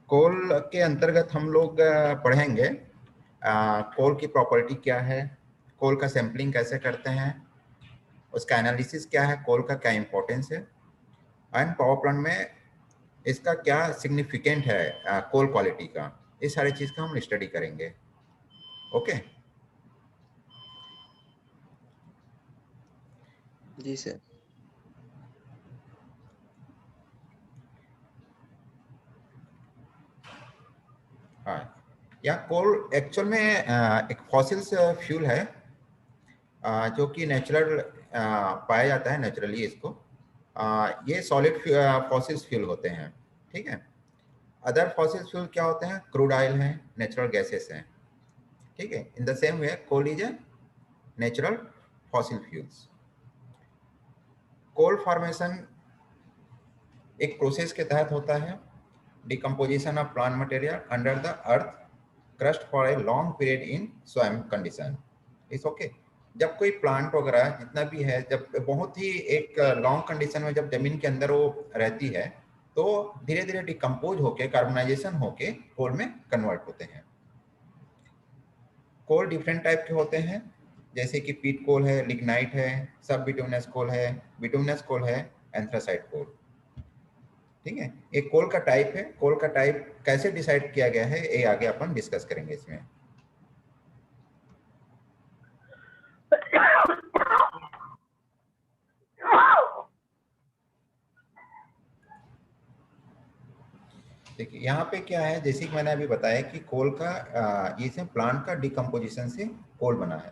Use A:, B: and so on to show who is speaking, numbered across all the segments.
A: कोल के अंतर्गत हम लोग पढ़ेंगे कोल की प्रॉपर्टी क्या है, कोल का सैंपलिंग कैसे करते हैं, उसका एनालिसिस क्या है, कोल का क्या इंपॉर्टेंस है एंड पावर प्लांट में इसका क्या सिग्निफिकेंट है कोल क्वालिटी का। इस सारी चीज का हम स्टडी करेंगे। ओके
B: जी सर।
A: हाँ, या कोल एक्चुअल में एक फॉसिल्स फ्यूल है जो कि नेचुरल पाया जाता है नेचुरली इसको। ये सॉलिड फॉसिल्स फ्यूल होते हैं, ठीक है। अदर फॉसिल फ्यूल क्या होते हैं? क्रूड ऑयल हैं, नेचुरल गैसेस हैं, ठीक है। In the same way coal is a natural fossil fuels. Coal formation एक प्रोसेस के तहत होता है, decomposition of plant material under the earth crust for a long period in स्वयं कंडीशन। It's okay. जब कोई प्लांट वगैरह जितना भी है, जब बहुत ही एक लॉन्ग कंडीशन में जब जमीन के अंदर वो रहती है तो धीरे धीरे डिकम्पोज होके कार्बनाइजेशन होके कोल में कन्वर्ट होते हैं। कोल डिफरेंट टाइप के होते हैं, जैसे कि पीट कोल है, लिग्नाइट है, सब बिटुमिनस कोल है, बिटुमिनस कोल है, एंथ्रासाइट कोल, ठीक है। एक कोल का टाइप है। कोल का टाइप कैसे डिसाइड किया गया है ये आगे अपन डिस्कस करेंगे इसमें। देखिए यहाँ पे क्या है, जैसे कि मैंने अभी बताया कि कोल का ये से प्लांट का डिकम्पोजिशन से कोल बना है।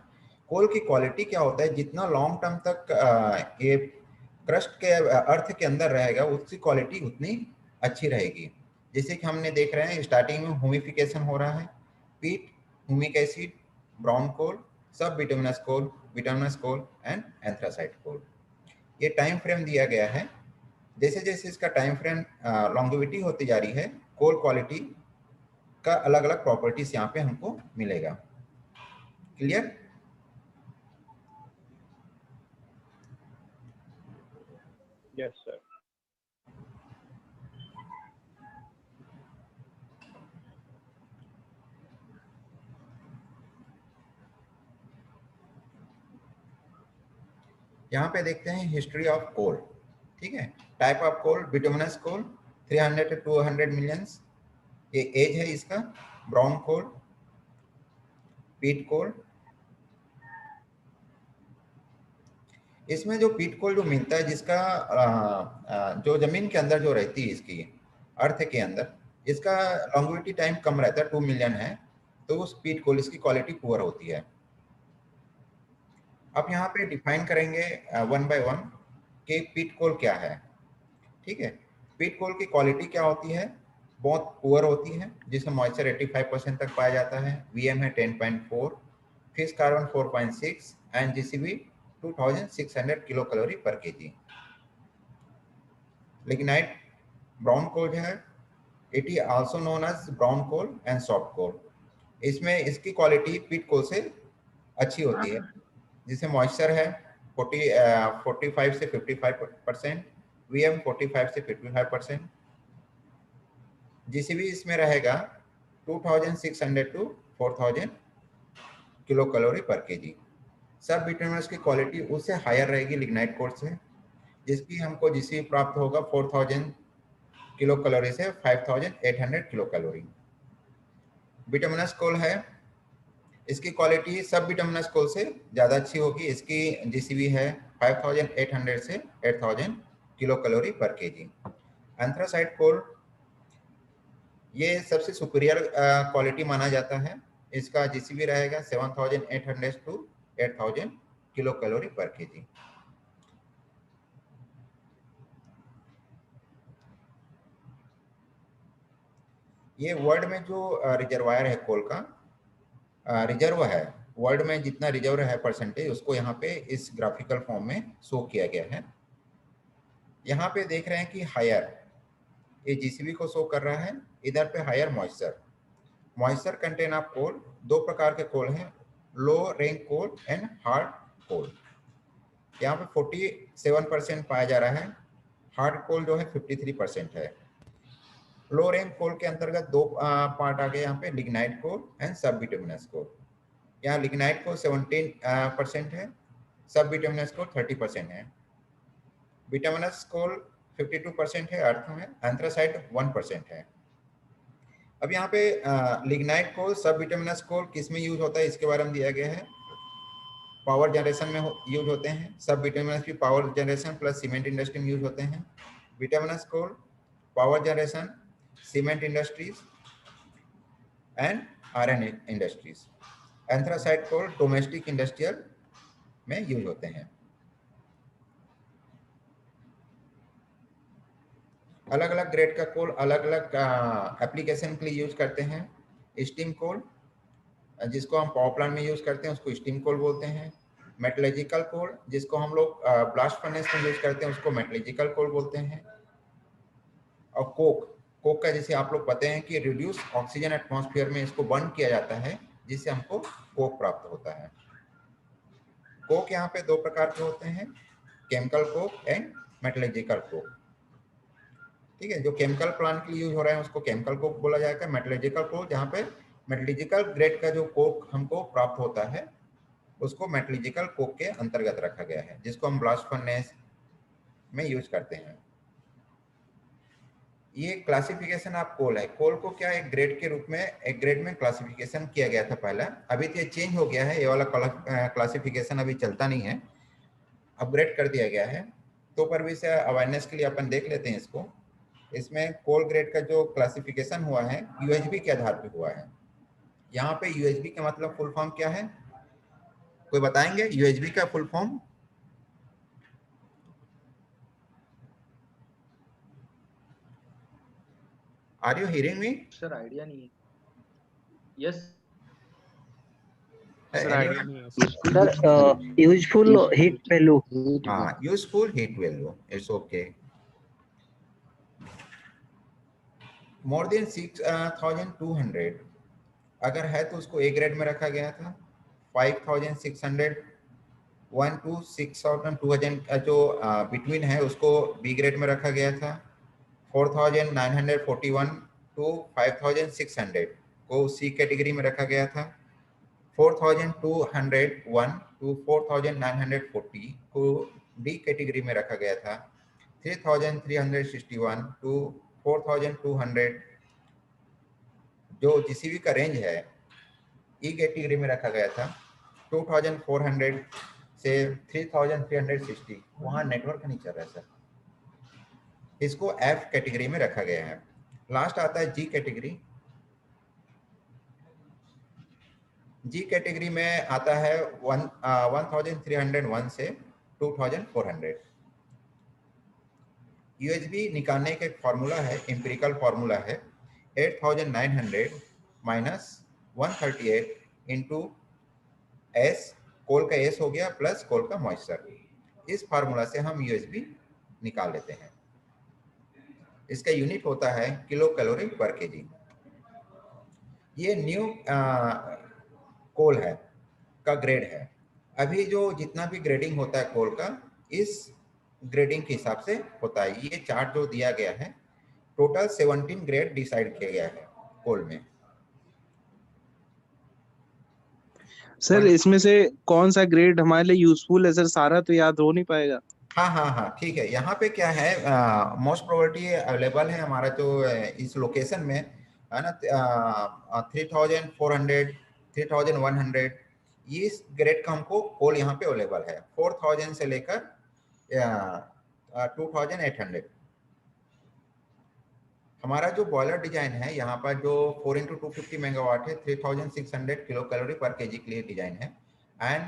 A: कोल की क्वालिटी क्या होता है, जितना लॉन्ग टर्म तक ये क्रस्ट के अर्थ के अंदर रहेगा उसकी क्वालिटी उतनी अच्छी रहेगी। जैसे कि हमने देख रहे हैं स्टार्टिंग में ह्यूमिफिकेशन हो रहा है, पीट, humic acid, brown coal, sub bituminous coal and anthracite coal. ये टाइम फ्रेम दिया गया है। जैसे जैसे इसका टाइम फ्रेम लॉन्गेविटी होती जा रही है, कोल क्वालिटी का अलग अलग प्रॉपर्टीज यहाँ पे हमको मिलेगा। क्लियर?
C: Yes sir.
A: यहाँ पे देखते हैं हिस्ट्री ऑफ कोल, ठीक है। Type of coal, bituminous coal 300 to 200 millions, ये एज है इसका। ब्राउन कोल, पीट कोल, इसमें जो पीट कोल जो मिलता है जिसका जो जमीन के अंदर जो रहती है इसकी अर्थ के अंदर, इसका लॉन्गेविटी टाइम कम रहता है, 2 मिलियन है, तो उस पीट कोल इसकी क्वालिटी पुअर होती है। अब यहाँ पे डिफाइन करेंगे वन बाय वन कि पीट कोल क्या है, ठीक है। पीट कोल की क्वालिटी क्या होती है? बहुत पुअर होती है, जिसमें मॉइस्चर 85% तक पाया जाता है, वीएम है 10.4, fix carbon 4.6 and GCV 2600 kilo calorie per KG. Lignite brown coal है, it is also known as brown coal and soft coal. इसमें इसकी क्वालिटी पीट कोल से अच्छी होती है, जिसमें मॉइस्चर है 45 से 55%, वीएम 45 से 55%, जीसीबी इसमें रहेगा 2600 to 4000 kilo calorie per KG. सब बिटुमिनस की क्वालिटी उससे हायर रहेगी लिग्नाइट कोल से, जिसकी हमको जीसीबी प्राप्त होगा 4000 किलो कैलोरी से 5800 किलो कैलोरी। बिटुमिनस कोल है, इसकी क्वालिटी सब बिटुमिनस कोल से ज़्यादा अच्छी होगी। इसकी जीसीबी है 5800 से 8000 kilo calorie per KG. Anthracite coal ये सबसे सुपीरियर क्वालिटी माना जाता है। इसका जीसीबी रहेगा 7800 to 8000 kilo calorie per KG. ये वर्ल्ड में जो रिजर्वायर है कोल का, रिजर्व है, वर्ल्ड में जितना रिजर्व है परसेंटेज, उसको यहाँ पे इस ग्राफिकल फॉर्म में शो किया गया है। यहाँ पे देख रहे हैं कि हायर ये जीसीबी को शो कर रहा है, इधर पे higher moisture. Moisture content of coal, दो प्रकार के कोल हैं, low rank coal and hard coal. यहाँ पे 47% पाया जा रहा है, हार्ड कोल जो है 53% है। लो रैंक कोल के अंतर्गत दो पार्ट आ गए यहाँ पे, लिग्नाइट कोल एंड सब बिटुमिनस कोल। यहाँ लिग्नाइट कोल 17% है, सब बिटुमिनस कोल 30% है। बिटुमिनस कोल 52% है अर्थ में, एंथ्रासाइट 1% है। अब यहाँ पे लिग्नाइट कोल, सब बिटुमिनस कोल किस में यूज होता है इसके बारे में दिया गया है। पावर जनरेशन में यूज होते हैं। सब बिटुमिनस की power generation plus cement industry में यूज होते हैं। Bituminous coal power generation, cement industries and iron industries. Anthracite coal domestic industrial में यूज होते हैं। अलग अलग ग्रेड का कोल अलग अलग एप्लीकेशन के लिए यूज करते हैं। स्टीम कोल जिसको हम पावर प्लांट में यूज करते हैं उसको स्टीम कोल बोलते हैं। मेटलर्जिकल कोल जिसको हम लोग ब्लास्ट फर्नेस में यूज करते हैं उसको मेटलर्जिकल कोल बोलते हैं। और कोक का जैसे आप लोग पता है कि रिड्यूस ऑक्सीजन एटमॉस्फेयर में इसको बर्न किया जाता है जिससे हमको कोक प्राप्त होता है। कोक यहाँ पे दो प्रकार के होते हैं, chemical Coke and metallurgical Coke. ठीक है, जो केमिकल प्लांट के लिए यूज हो रहा है उसको केमिकल कोक बोला जाएगा। मेटलर्जिकल कोक जहाँ पे मेटलर्जिकल ग्रेड का जो कोक हमको प्राप्त होता है उसको मेटलर्जिकल कोक के अंतर्गत रखा गया है, जिसको हम ब्लास्ट फर्नेस में यूज करते हैं। ये क्लासिफिकेशन ऑफ कोल है। कोल को क्या एक ग्रेड के रूप में, एक ग्रेड में क्लासिफिकेशन किया गया था पहला, अभी तो ये चेंज हो गया है, ये वाला क्लासिफिकेशन अभी चलता नहीं है, अपग्रेड कर दिया गया है। तो पर भी से अवेयरनेस के लिए अपन देख लेते हैं इसको। इसमें कोल ग्रेड का जो क्लासिफिकेशन हुआ है यूएचबी के आधार पे हुआ है। यहाँ पे यूएचबी का मतलब फुल फॉर्म क्या है, कोई बताएंगे यूएचबी का full form? Are you hearing me?
B: Sir idea नहीं है। यस
C: सर आइडिया नहीं है।
D: Sir, useful heat value.
A: हाँ, useful heat value, it's okay. More than 6200 अगर है तो उसको ए ग्रेड में रखा गया था। 5600 1 to 6200 का जो बिटवीन है उसको बी ग्रेड में रखा गया था। 4941 to 5600 को सी कैटेगरी में रखा गया था। 4201 to 4940 को डी कैटेगरी में रखा गया था। 3361 to 4200 जो जीसीबी का रेंज है ई कैटेगरी में रखा गया था। 2400 से 3360, वहाँ नेटवर्क नहीं चल रहा है सर, इसको एफ कैटेगरी में रखा गया है। लास्ट आता है जी कैटेगरी। जी कैटेगरी में आता है 1301 से 2400। यूएचबी निकालने का एक फॉर्मूला है, एम्पिरिकल फॉर्मूला है 8900 माइनस 138 इंटू एस, कोल का एस हो गया प्लस कोल का मॉइस्चर। इस फार्मूला से हम यूएचबी निकाल लेते हैं। इसका यूनिट होता है किलो कैलोरी पर केजी। ये न्यू कोल है का ग्रेड है। अभी जो जितना भी ग्रेडिंग होता है कोल का, इस ग्रेडिंग के हिसाब से होता है। ये चार्ट जो दिया गया है टोटल 17 ग्रेड डिसाइड किया गया है कोल में।
E: सर इसमें से कौन सा ग्रेड हमारे लिए यूजफुल है सर? सारा तो याद हो नहीं पाएगा।
A: हाँ हाँ हाँ ठीक है। यहाँ पे क्या है, मोस्ट प्रोबेबिलिटी अवेलेबल है हमारा जो इस लोकेशन में है ना, 3400 3100 ये ग्रेड का हमको कोल यहाँ पे अवेलेबल है। 4000 से लेकर 2800। हमारा जो बॉयलर डिजाइन है यहाँ पर जो 4x250 मेगावाट है, 3600 किलो कैलोरी पर केजी के लिए डिजाइन है। एंड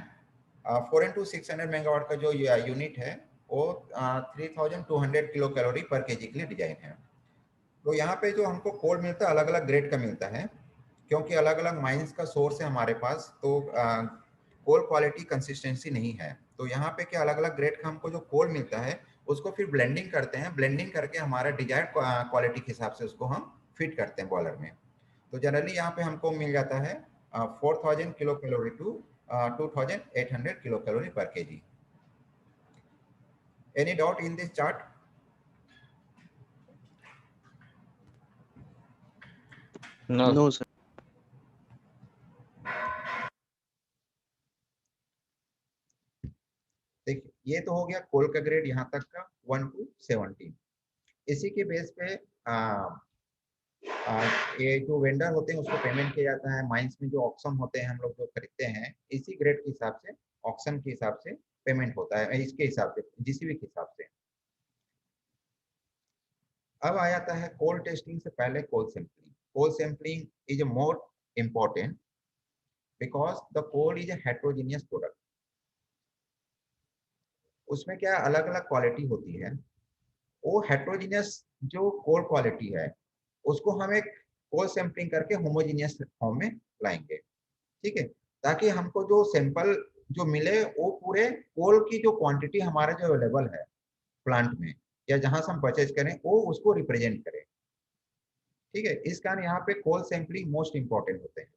A: 4x600 मेगावाट का जो यूनिट है वो 3200 किलो कैलोरी पर केजी के लिए डिजाइन है। तो यहाँ पे जो हमको कोल मिलता है अलग अलग ग्रेड का मिलता है, क्योंकि अलग अलग माइंस का सोर्स है हमारे पास, तो कोल क्वालिटी कंसिस्टेंसी नहीं है। तो यहाँ पे क्या अलग अलग ग्रेड का हमको जो कोल मिलता है उसको फिर ब्लेंडिंग करते हैं, ब्लेंडिंग करके हमारा डिजायर्ड क्वालिटी के हिसाब से उसको हम फिट करते हैं बॉयलर में। तो जनरली यहाँ पे हमको मिल जाता है 4000 kilo calorie to 2800 kilo calorie per KG. Any doubt in this chart?
E: No sir.
A: देखिए ये तो हो गया कोल का ग्रेड यहाँ तक का 1 to 17। इसी के बेस पे ये जो वेंडर होते हैं उसको पेमेंट किया जाता है। माइंस में जो ऑक्शन होते हैं हम लोग जो खरीदते हैं, इसी ग्रेड के हिसाब से ऑक्शन के हिसाब से पेमेंट होता है, इसके हिसाब से जीसीबी के हिसाब से। अब आ जाता है कोल टेस्टिंग से पहले coal sampling. Coal sampling is more important because the coal is a heterogeneous product. उसमें क्या अलग अलग क्वालिटी होती है, वो हेट्रोजीनियस जो कोल क्वालिटी है उसको हम एक कोल सैंपलिंग करके होमोजीनियस फॉर्म में लाएंगे, ठीक है, ताकि हमको जो सैंपल जो मिले वो पूरे कोल की जो क्वांटिटी हमारा जो अवेलेबल है प्लांट में या जहां से हम परचेज करें वो उसको रिप्रेजेंट करें, ठीक है। इस कारण यहाँ पे कोल सैंपलिंग मोस्ट इंपॉर्टेंट होते हैं।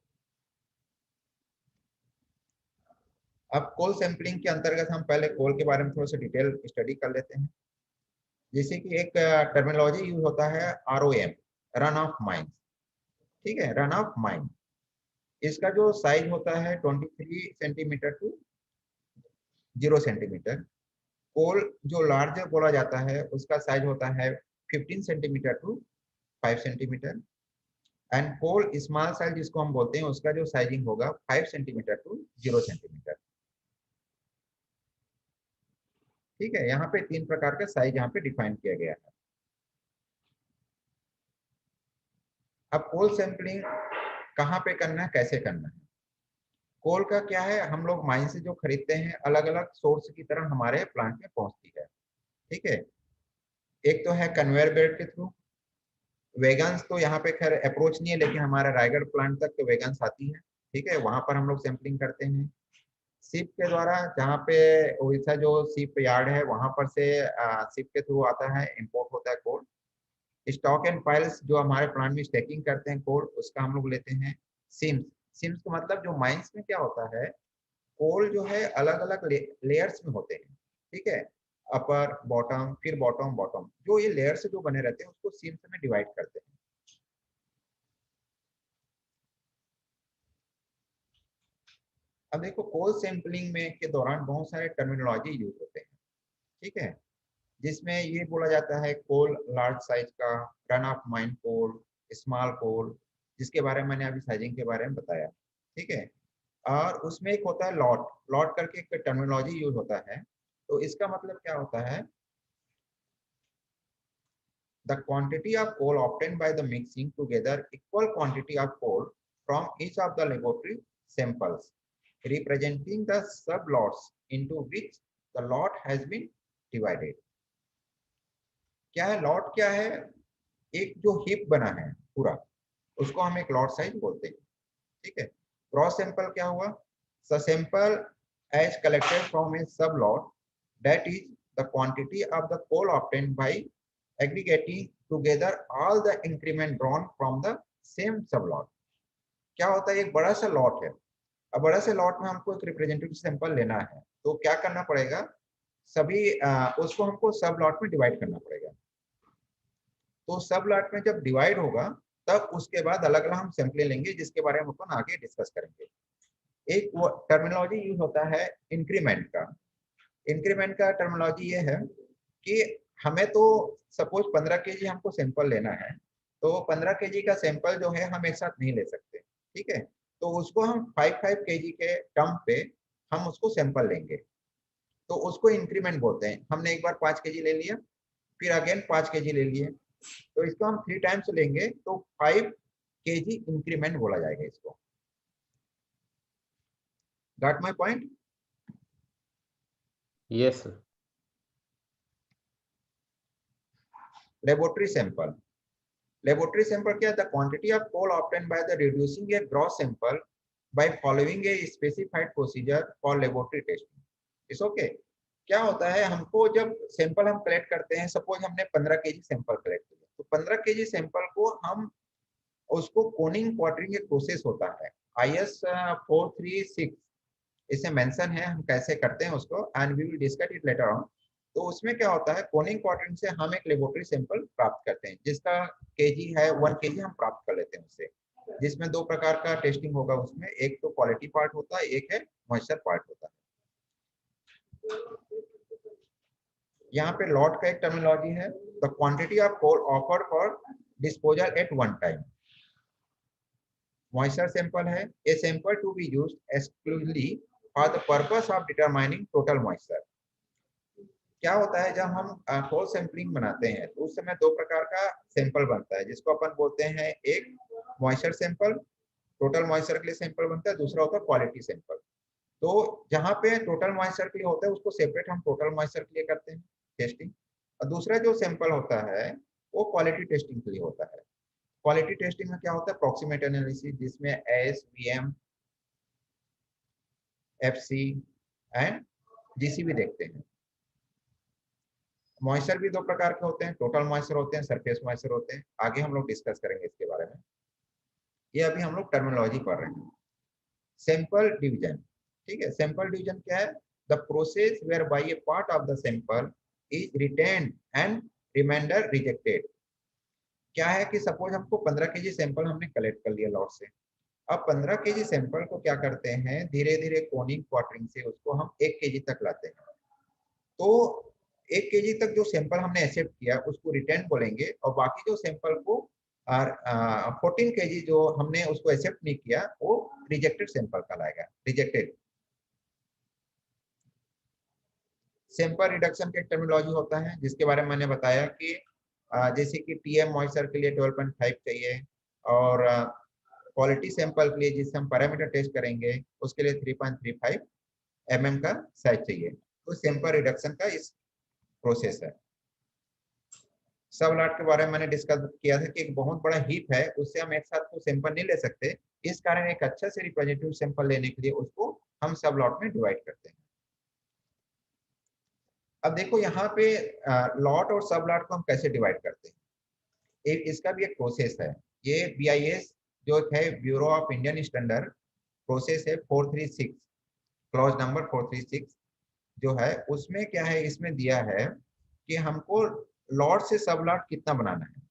A: अब कोल सैंपलिंग के अंतर्गत हम पहले कोल के बारे में थोड़ा सा डिटेल स्टडी कर लेते हैं। जैसे कि एक टर्मिनोलॉजी यूज होता है ROM, रन ऑफ माइन, ठीक है, रन ऑफ माइन। इसका जो साइज होता है 23 सेंटीमीटर टू 0 सेंटीमीटर। कोल जो लार्ज बोला जाता है उसका साइज होता है 15 centimetre to 5 centimetre. And coal small size जिसको हम बोलते हैं उसका जो साइजिंग होगा 5 सेंटीमीटर टू 0 सेंटीमीटर, ठीक है। यहाँ पे 3 प्रकार का साइज यहाँ पे डिफाइन किया गया है। अब कोल सैंपलिंग कहाँ पे करना है, कैसे करना है। कोल का क्या है, हम लोग माइन से जो खरीदते हैं अलग अलग सोर्स की तरह हमारे प्लांट में पहुंचती है, ठीक है। एक तो है कन्वेयर बेल्ट के थ्रू। वेगन्स तो यहाँ पे खैर अप्रोच नहीं है, लेकिन हमारे रायगढ़ प्लांट तक तो वेगन्स आती है, ठीक है, वहां पर हम लोग सैंपलिंग करते हैं। शिप के द्वारा, जहाँ पे उड़ीसा जो शिप यार्ड है वहां पर से शिप के थ्रू आता है, इंपोर्ट होता है कोल। स्टॉक एंड पाइल्स जो हमारे प्लांट में स्टैकिंग करते हैं कोल, उसका हम लोग लेते हैं। सिम्स, सिम्स का मतलब जो माइंस में क्या होता है, कोल जो है अलग अलग लेयर्स में होते हैं, ठीक है, अपर बॉटम फिर बॉटम बॉटम, जो ये लेयर्स जो बने रहते हैं उसको सिम्स में डिवाइड करते हैं। अब देखो कोल सैंपलिंग में के दौरान बहुत सारे टर्मिनोलॉजी यूज होते हैं, ठीक है, जिसमें ये बोला जाता है कोल लार्ज साइज का, run of mine coal, small coal, जिसके बारे में मैंने अभी साइजिंग के बारे में बताया, ठीक है। और उसमें एक होता है लॉट, लॉट करके एक टर्मिनोलॉजी यूज होता है। तो इसका मतलब क्या होता है, the quantity of coal obtained by the mixing together equal quantity of coal from each of the laboratory samples representing the sub lots into which the lot has been divided. क्या है लॉट, क्या है, एक जो hip बना है पूरा, उसको हम एक लॉट साइज बोलते हैं, ठीक है। क्रॉस सैंपल क्या हुआ, sample as collected from a sub lot that is the quantity of the coal obtained by aggregating together all the increment drawn from the same sub lot. क्या होता है, एक बड़ा सा लॉट है, अब बड़ा से लॉट में हमको एक रिप्रेजेंटेटिव सैंपल लेना है, तो क्या करना पड़ेगा, सभी उसको हमको सब लॉट में डिवाइड करना पड़ेगा। तो सब लॉट में जब डिवाइड होगा तब उसके बाद अलग अलग हम सैंपल लेंगे, जिसके बारे में अपन आगे डिस्कस करेंगे। एक टर्मिनोलॉजी यूज होता है इंक्रीमेंट का। इंक्रीमेंट का टर्मिनोलॉजी ये है कि हमें तो सपोज 15 केजी हमको सैंपल लेना है, तो 15 केजी का सैंपल जो है हम एक साथ नहीं ले सकते, ठीक है, तो उसको हम 5 केजी के टर्म पे हम उसको सैंपल लेंगे, तो उसको इंक्रीमेंट बोलते हैं। हमने एक बार 5 केजी ले लिया, फिर अगेन 5 केजी ले लिए, तो इसको हम 3 टाइम्स लेंगे तो 5 केजी इंक्रीमेंट बोला जाएगा इसको। Got my point?
F: Yes sir.
A: Laboratory sample, laboratory sample क्या है, the quantity of coal obtained by the reducing a gross sample by following a specified procedure for laboratory testing. It's okay. क्या होता है, हमको जब सैंपल हम collect करते हैं, सपोज हमने 15 केजी सैंपल कलेक्ट किया, तो 15 केजी सैंपल को हम उसको कोनिंग क्वार्टरिंग एक प्रोसेस होता है, IS 436 इसे मेंशन है, हम कैसे करते हैं उसको, and we will discuss it later on. तो उसमें क्या होता है, कोनिंग क्वार्टरिंग से हम एक लेबोरेटरी सैंपल प्राप्त करते हैं, जिसका केजी है 1 केजी हम प्राप्त कर लेते हैं उससे। जिसमें दो प्रकार का टेस्टिंग होगा उसमें, एक तो क्वालिटी पार्ट होता है, एक है मॉइस्चर पार्ट होता है। यहाँ पे लॉट का एक टर्मिनोलॉजी है, the quantity of coal offered for disposal at one time. Moisture sample है, a sample to be used exclusively for the purpose of determining total moisture. क्या होता है जब हम कोल सैंपलिंग बनाते हैं तो उस समय दो प्रकार का सैंपल बनता है, जिसको अपन बोलते हैं एक मॉइस्चर सैंपल, टोटल मॉइस्चर के लिए सैंपल बनता है, दूसरा होता है क्वालिटी सैंपल। तो जहाँ पे टोटल मॉइस्चर के लिए होता है उसको सेपरेट हम टोटल मॉइस्चर के लिए करते हैं टेस्टिंग, और दूसरा जो सैंपल होता है वो क्वालिटी टेस्टिंग के लिए होता है। क्वालिटी टेस्टिंग में क्या होता है, प्रॉक्सिमेट एनालिसिस, जिसमें एसवीएम, एफसी एंड जीसीबी देखते हैं। मॉइस्चर भी दो प्रकार के होते हैं, टोटल मॉइस्चर होते हैं, सरफेस मॉइस्चर होते हैं। आगे हम लोग डिस्कस करेंगे इसके बारे में, ये अभी हम लोग टर्मिनोलॉजी पढ़ रहे हैं। सैंपल डिवीजन, ठीक है। सैंपल डिवीजन क्या है, the process where by a part of the sample is retained and reminder rejected. क्या है कि सपोज हमको 15 केजी सैंपल हमने कलेक्ट कर लिया लॉट से, अब 15 केजी सैंपल को क्या करते हैं, धीरे धीरे कोनिंग क्वार्टरिंग से उसको हम 1 केजी तक लाते हैं। तो 1 केजी तक जो सैंपल हमने एक्सेप्ट किया उसको रिटर्न बोलेंगे, और बाकी जो सैंपल को 14 केजी जो हमने उसको एक्सेप्ट नहीं किया वो रिजेक्टेड सैंपल कहलाएगा, रिजेक्टेड। सैंपल रिडक्शन के टर्मिनोलॉजी होता है जिसके बारे में मैंने बताया कि जैसे कि टीएम मॉइस्चर के लिए 12.5 चाहिए, और क्वालिटी सैंपल के लिए जिससे हम पैरामीटर टेस्ट करेंगे उसके लिए 3.35 mm का साइज चाहिए। तो सैंपल रिडक्शन का इस प्रोसेस है। सब लॉट के बारे में मैंने डिस्कस किया था कि एक बहुत बड़ा हीप है, उससे हम एक साथ को सैंपल नहीं ले सकते, इस कारण एक अच्छा से रिप्रेजेंटेटिव सैंपल लेने के लिए उसको हम सब लॉट में डिवाइड करते हैं। अब देखो यहाँ पे लॉट और सब लॉट को हम कैसे डिवाइड करते हैं, इसका भी एक प्रोसेस है। ये BIS जो है, bureau of Indian standard, process है 436, क्लॉज नंबर 436 जो है, उसमें क्या है, इसमें दिया है कि हमको लॉट से सब लॉट कितना बनाना है।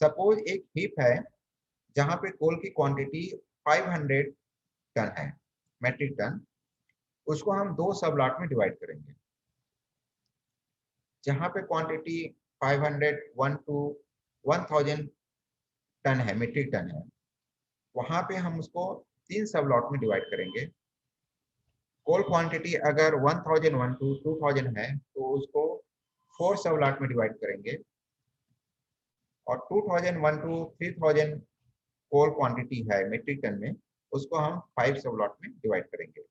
A: सपोज एक हीप है जहां पे कोल की क्वांटिटी 500 टन है, मेट्रिक टन, उसको हम दो सब लॉट में डिवाइड करेंगे। जहां पे क्वांटिटी 500 1 to 1000 टन है, मेट्रिक टन है, वहां पे हम उसको 3 सब लॉट में डिवाइड करेंगे। कोल क्वांटिटी अगर 1001 to 2000 है तो उसको 4 सब लॉट में डिवाइड करेंगे, और 2001 to 3000 कोल क्वांटिटी है मेट्रिक टन में, उसको हम 5 सब लॉट में डिवाइड करेंगे,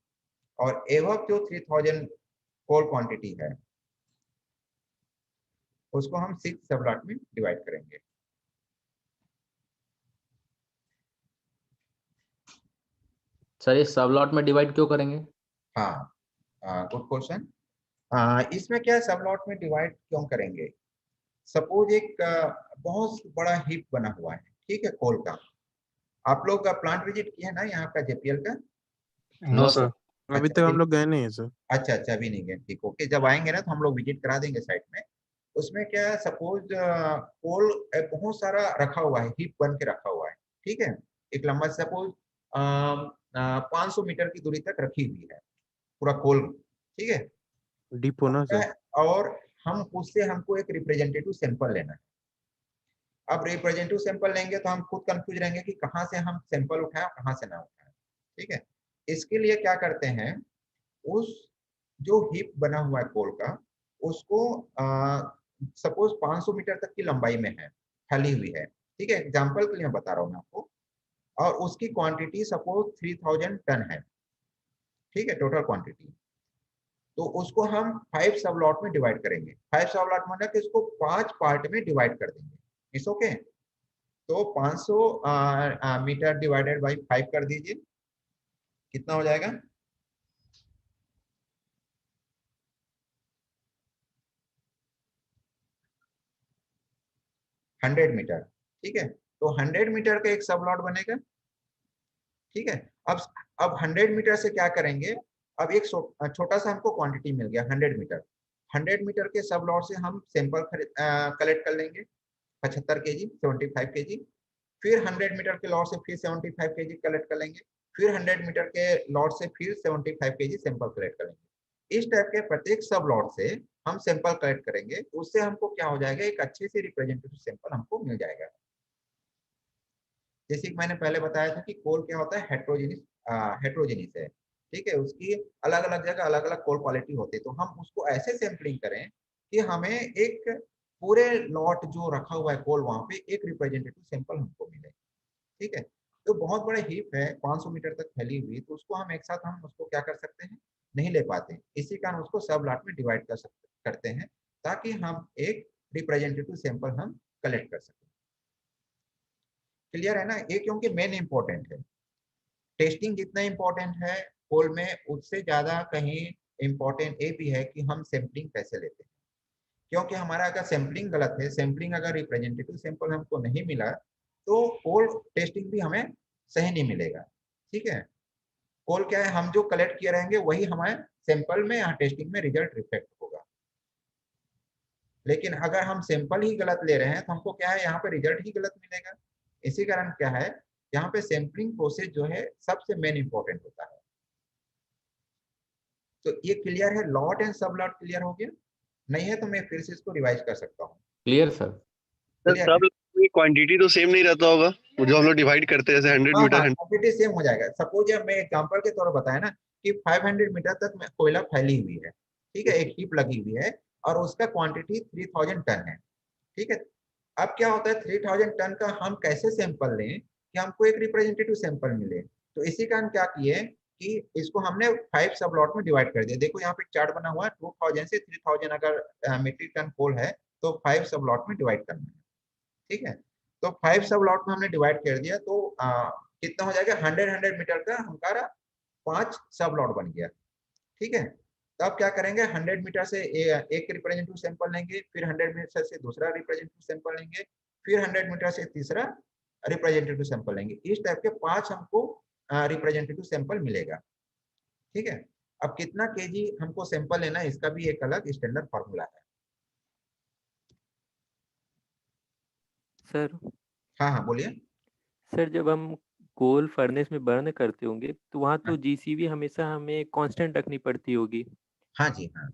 A: और एवब जो 3000 कोल क्वांटिटी है उसको हम 6 सब लॉट में डिवाइड करेंगे।
B: सर ये सब लॉट में डिवाइड क्यों करेंगे?
A: हाँ, गुड क्वेश्चन। इसमें क्या सब लॉट में डिवाइड क्यों करेंगे, सपोज एक बहुत बड़ा हीप बना हुआ है, ठीक है, कोल का। आप लोग प्लांट विजिट किए ना यहाँ का JPL का?
B: No sir.
E: अभी तक हम लोग गए नहीं है सर।
A: अच्छा, अभी नहीं गए, ठीक, ओके। जब आएंगे ना तो हम लोग विजिट करा देंगे साइट में। उसमें क्या है, सपोज कोल बहुत सारा रखा हुआ है, हीप बन के रखा हुआ है, ठीक है, एक लंबा, सपोज 500 मीटर की दूरी तक रखी हुई है पूरा कोल, ठीक है,
E: डीप होना सर।
A: और हम उससे हमको एक रिप्रेजेंटेटिव सैंपल लेना है। अब रिप्रेजेंटेटिव सैंपल लेंगे तो हम खुद कंफ्यूज रहेंगे कि कहाँ से हम सैंपल उठाएं और कहाँ से ना उठाएं, ठीक है। इसके लिए क्या करते हैं, उस जो हीप बना हुआ है कोल का, उसको सपोज 500 मीटर तक की लंबाई में है, फैली हुई है, ठीक है, एग्जांपल के लिए मैं बता रहा हूँ मैं आपको, और उसकी क्वांटिटी सपोज 3000 टन है, ठीक है, टोटल क्वांटिटी। तो उसको हम 5 सब लॉट में डिवाइड करेंगे। 5 सब लॉट मतलब कि इसको 5 पार्ट में डिवाइड कर देंगे, इट्स ओके। तो 500 मीटर डिवाइडेड बाई 5 कर दीजिए, कितना हो जाएगा, 100 मीटर, ठीक है। तो 100 मीटर का एक सब लॉट बनेगा, ठीक है। अब 100 मीटर से क्या करेंगे, अब एक छोटा सा हमको क्वांटिटी मिल गया 100 मीटर। 100 मीटर के सब लॉट से हम सैंपल कलेक्ट कर लेंगे 75 केजी, 75 केजी। फिर 100 मीटर के लॉट से फिर 75 केजी कलेक्ट कर लेंगे, फिर 100 मीटर के लॉट से फिर 75 केजी सैंपल कलेक्ट करेंगे। इस टाइप के प्रत्येक सब लॉट से हम सैंपल कलेक्ट करेंगे, उससे हमको क्या हो जाएगा, एक अच्छे से रिप्रेजेंटेटिव सैंपल हमको मिल जाएगा। जैसे कि मैंने पहले बताया था कि कोल क्या होता है, हेट्रोजेनिस है, ठीक है, उसकी अलग अलग जगह अलग अलग कोल क्वालिटी होती है। तो हम उसको ऐसे सैंपलिंग करें कि हमें एक पूरे लॉट जो रखा हुआ है कोल, वहां पे एक रिप्रेजेंटेटिव सैंपल हमको मिले, ठीक है। तो बहुत बड़ा हीप है 500 मीटर तक फैली हुई, तो उसको हम एक साथ हम उसको क्या कर सकते हैं, नहीं ले पाते, इसी कारण उसको सब लॉट में डिवाइड करते हैं, ताकि हम एक रिप्रेजेंटेटिव सैंपल हम कलेक्ट कर सकें। क्लियर है ना, ये क्योंकि मेन इंपॉर्टेंट है। टेस्टिंग जितना इंपॉर्टेंट है कोल में, उससे ज्यादा कहीं इंपॉर्टेंट ये भी है कि हम सैंपलिंग कैसे लेते हैं। क्योंकि हमारा अगर सैंपलिंग गलत है, सैंपलिंग अगर रिप्रेजेंटेटिव सैंपल हमको नहीं मिला, तो कोल टेस्टिंग भी हमें सही नहीं मिलेगा, ठीक है। कोल क्या है, हम जो कलेक्ट किए रहेंगे वही हमारे सैंपल में या टेस्टिंग में रिजल्ट रिफ्लेक्ट होगा। लेकिन अगर हम सैंपल ही गलत ले रहे हैं तो हमको क्या है, यहाँ पे रिजल्ट ही गलत मिलेगा। इसी कारण क्या है, यहाँ पे सैंपलिंग प्रोसेस जो है सबसे मेन इंपॉर्टेंट होता है। तो ये क्लियर है, लॉट एंड सब लॉट क्लियर हो गया? नहीं है तो मैं फिर से इसको रिवाइज कर सकता हूँ।
B: Clear sir.
F: सर
A: क्लियर है?
F: सब क्वांटिटी तो सेम नहीं रहता होगा, वो जो हम लोग डिवाइड करते हैं, जैसे 100
A: हाँ
F: मीटर
A: हाँ, क्वांटिटी सेम हो जाएगा। सपोज मैं एग्जांपल के तौर पर बताया ना कि 500 मीटर तक में कोयला फैली हुई है, ठीक है, एक हीप लगी हुई है और उसका क्वांटिटी 3000 टन है, ठीक है। अब क्या होता है, 3000 टन का हम कैसे सैंपल लें कि हमको एक रिप्रेजेंटेटिव सैंपल मिले। तो इसी कारण क्या किए कि इसको हमने 5 सब लॉट में डिवाइड कर दिया। देखो यहाँ पे चार्ट बना हुआ है, 2000 से 3000 अगर मीट्रिक टन कोल है तो 5 सब लॉट में डिवाइड करना है, ठीक है। तो 5 सब लॉट में हमने डिवाइड कर दिया, तो कितना हो जाएगा, 100 मीटर का हमारा 5 सब लॉट बन गया, ठीक है। तो अब क्या करेंगे, 100 मीटर से एक रिप्रेजेंटेटिव सैंपल लेंगे, फिर 100 मीटर से दूसरा रिप्रेजेंटेटिव सैंपल लेंगे, फिर 100 मीटर से तीसरा रिप्रेजेंटेटिव सैंपल लेंगे। इस टाइप के 5 हमको रिप्रेजेंटेटिव सैंपल मिलेगा, ठीक है। अब कितना केजी हमको सैंपल लेना है, इसका भी एक अलग स्टैंडर्ड फॉर्मूला है।
G: सर
A: हाँ हाँ बोलिए।
G: सर जब हम कोल फर्नेस में बर्न करते होंगे तो वहाँ
A: हाँ
G: तो जीसीवी हमेशा हमें कांस्टेंट रखनी पड़ती होगी।
A: हाँ जी हाँ।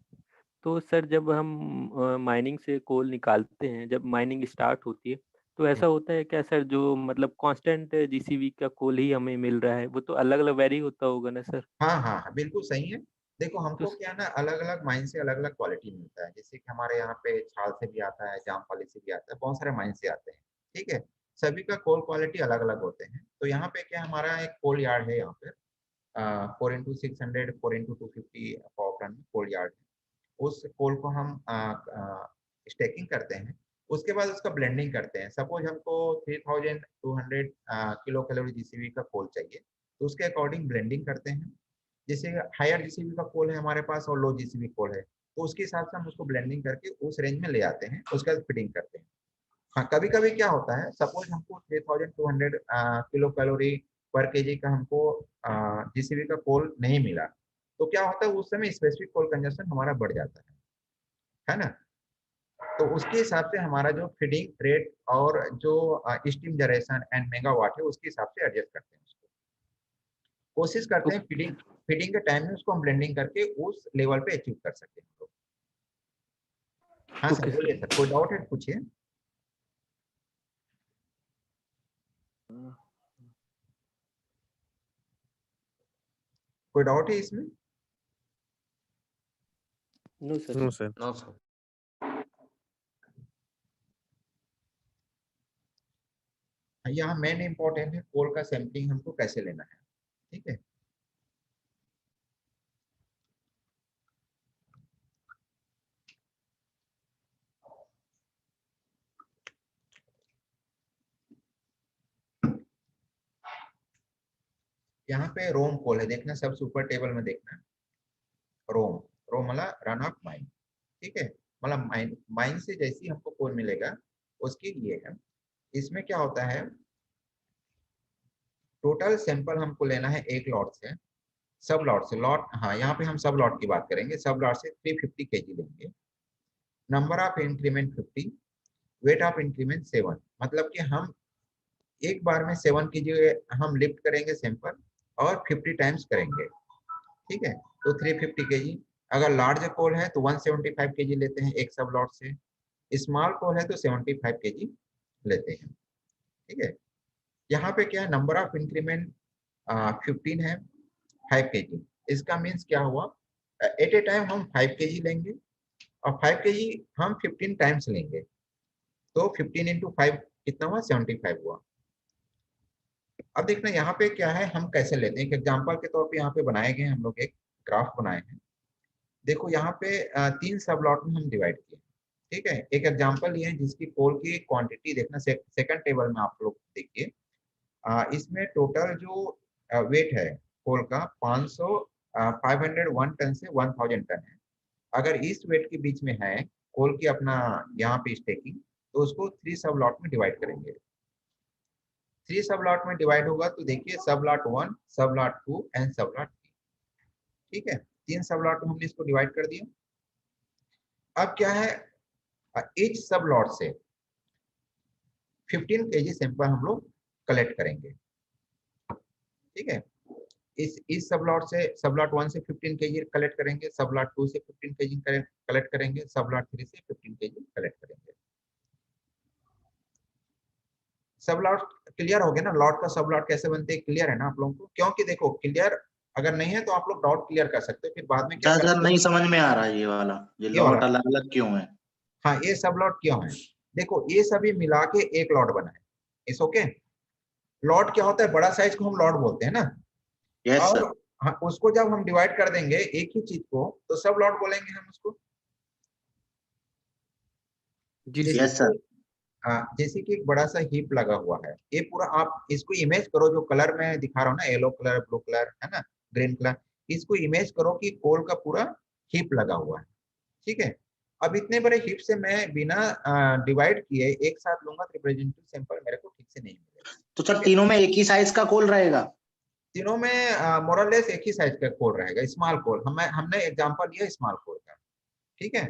G: तो सर जब हम माइनिंग से कोल निकालते हैं, जब माइनिंग स्टार्ट होती है, तो ऐसा होता है क्या सर, जो मतलब कांस्टेंट जीसीवी का कोल ही हमें मिल रहा है, वो तो अलग अलग वेरी होता होगा ना सर?
A: हाँ हाँ हाँ, बिल्कुल सही है। देखो
G: तो
A: हमको क्या ना, अलग अलग माइन से अलग अलग क्वालिटी मिलता है। जैसे कि हमारे यहाँ पे छाल से भी आता है, जामफली से भी आता है, बहुत सारे माइन से आते हैं, ठीक है। सभी का कोल क्वालिटी अलग अलग होते हैं। तो यहाँ पे क्या, हमारा एक कोल यार्ड है यहाँ पे, 4x600 4x250 पावर प्लांट में कोल यार्ड है। उस कोल को हम स्टेकिंग करते हैं, उसके बाद उसका ब्लेंडिंग करते हैं। सपोज हमको 3200 किलो कैलोरी जीसीबी का कोल चाहिए, तो उसके अकॉर्डिंग ब्लेंडिंग करते हैं। जैसे हायर जीसीबी का कोल है हमारे पास और लो जीसीबी कोल है, तो उसके हिसाब से हम उसको ब्लेंडिंग करके उस रेंज में ले आते हैं, उसके बाद फिटिंग करते हैं। हाँ, कभी कभी क्या होता है, सपोज हमको 3200 किलो कैलोरी पर केजी का हमको जीसीबी का कोल नहीं मिला, तो क्या होता है, उस समय स्पेसिफिक कोल कंजप्शन हमारा बढ़ जाता है ना। तो उसके हिसाब से हमारा जो फीडिंग रेट और जो स्टीम जनरेशन एंड मेगावाट है, उसके हिसाब से एडजस्ट करते हैं उसको। कोशिश करते हैं फीडिंग फीडिंग के टाइम में उसको हम ब्लेंडिंग करके उस लेवल पे अचीव कर सकें हम लोग। हाँ सर बोलिए सर, कोई डाउट है पूछिए। कोई डाउट है इसमें?
G: No sir.
E: No sir.
B: No sir.
A: यहाँ मेन इंपॉर्टेंट है कोल का सैंपलिंग हमको कैसे लेना है, ठीक है। यहाँ पे रोम कोल है, देखना सबसे ऊपर टेबल में देखना, रोम, रोम मतलब रन ऑफ माइन, ठीक है। मतलब माइन माइन से जैसी हमको कोल मिलेगा उसकी ये है। इसमें क्या होता है, टोटल सैंपल हमको लेना है एक लॉट से, सब लॉट से, लॉट, हाँ यहाँ पे हम सब लॉट की बात करेंगे। सब लॉट से 350 केजी लेंगे। Number of increment 50, weight of increment 7, मतलब कि हम एक बार में 7 kg हम लिफ्ट करेंगे सैंपल और 50 टाइम्स करेंगे, ठीक है। तो 350 kg। अगर लार्ज कोल है तो 175 kg लेते हैं एक सब लॉट से, स्मॉल कोल है तो 75 kg लेते हैं, ठीक है। यहाँ पे क्या है, नंबर ऑफ इंक्रीमेंट 15 है, 5 kg। इसका मीन्स क्या हुआ, एट ए टाइम हम 5 kg लेंगे और 5 kg हम 15 टाइम्स लेंगे, तो 15 इंटू 5 कितना हुआ, 75 हुआ। अब देखना यहाँ पे क्या है, हम कैसे लेते हैं, एक एग्जांपल के तौर पे यहाँ पे बनाए गए, हम लोग एक ग्राफ बनाए हैं। देखो यहाँ पे 3 सब लॉट में हम डिवाइड किए, ठीक है। एक एग्जांपल ये है जिसकी कोल की क्वांटिटी देखना, सेकंड टेबल में आप लोग देखिए, इसमें टोटल जो वेट है कोल का 501 टन से 1000 टन है। अगर इस वेट के बीच में है कोल की अपना यहाँ पे स्टेकिंग, तो उसको 3 सब लॉट में डिवाइड करेंगे। 3 सब लॉट में डिवाइड होगा तो देखिए सब लॉट 1, सब लॉट 2 एंड सब लॉट 3, ठीक है। 3 सब लॉट में हमने इसको डिवाइड कर दिया। अब क्या है, ईच सब लॉट से 15 kg सैंपल हम लोग कलेक्ट करेंगे, ठीक है। इस सब लॉट से, सब लॉट 1 से 15 kg कलेक्ट करेंगे, सब लॉट 2 से 15 kg कलेक्ट करेंगे, सब लॉट 3 से 15 kg कलेक्ट करेंगे। सब लॉट क्लियर हो गया ना, लॉट का सब लॉट कैसे बनते हैं, क्लियर है ना आप लोगों को? क्योंकि देखो क्लियर अगर नहीं है तो आप लोग डाउट क्लियर कर सकते हो, फिर बाद में क्या
H: सर
A: करेंगे,
H: नहीं समझ में आ रहा है ये वाला, ये
A: ये वाला,
H: लॉट अलग अलग क्यों है?
A: हाँ ये सब लॉट क्यों है, देखो ये सभी मिला के एक लॉट बना है, इस ओके। लॉट क्या होता है, बड़ा साइज को हम लॉट बोलते हैं ना,
H: यस
A: और
H: सर।
A: हाँ, उसको जब हम डिवाइड कर देंगे एक ही चीज को तो सब लॉट बोलेंगे हम उसको। जैसे
H: यस सर।
A: जैसे कि एक बड़ा सा हीप लगा हुआ है, ये पूरा आप इसको इमेज करो, जो कलर में दिखा रहा हूँ ना, येलो कलर, ब्लू कलर है ना, ग्रीन कलर, इसको इमेज करो कि कोल का पूरा हीप लगा हुआ है, ठीक है। अब इतने बड़े हीप से मैं बिना डिवाइड किए एक साथ लूंगा तो रिप्रेजेंटेटिव सैंपल मेरे को ठीक से नहीं मिलेगा।
H: तो सर तीनों में एक ही साइज का कोल रहेगा?
A: तीनों में मोरलेस एक ही साइज का कोल रहेगा, स्मॉल कोल, हमने एग्जांपल लिया स्मॉल कोल का, ठीक है।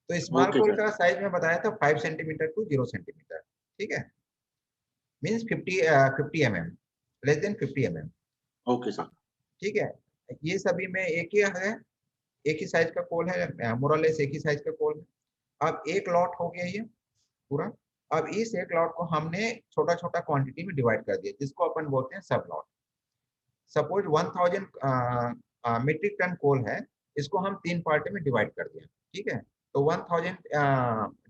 A: तो स्मॉल
H: ओके
A: कोल
H: सर।
A: का साइज में बताया था 5 सेंटीमीटर टू 0 सेंटीमीटर, ठीक है, means 50 mm, less than 50 mm,
H: okay sir.
A: ठीक है। ये सभी में एक ही है, एक ही साइज का कोल है, मोरलेस एक ही साइज का कोल है। अब एक लॉट हो गया ये पूरा। अब इस एक लॉट को हमने छोटा छोटा क्वांटिटी में डिवाइड कर दिया, जिसको अपन बोलते हैं सब lot. Suppose 1000 metric ton coal है, इसको हम 3 पार्ट में डिवाइड कर दिया, ठीक है। तो 1000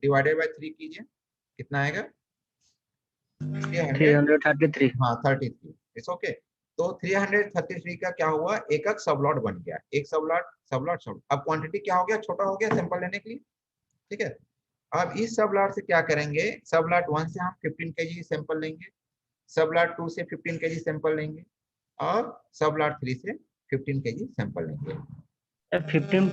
A: डिवाइडेड बाय 3 कीजिए, कितना आएगा, 300,
D: 333।
A: हाँ 33, इट्स ओके। तो 333 का क्या हुआ, एक सब लॉट बन गया, एक सब लॉट सब लॉट सब। अब क्वांटिटी क्या हो गया, छोटा हो गया सैंपल लेने के लिए, ठीक है। अब इस सब लॉट से क्या करेंगे, सब लॉट 1 से हम 15 kg सैंपल लेंगे, सब लॉट 2 से 15 kg सैंपल लेंगे, और सब लॉट 3 से 15 kg सैंपल लेंगे।
D: 15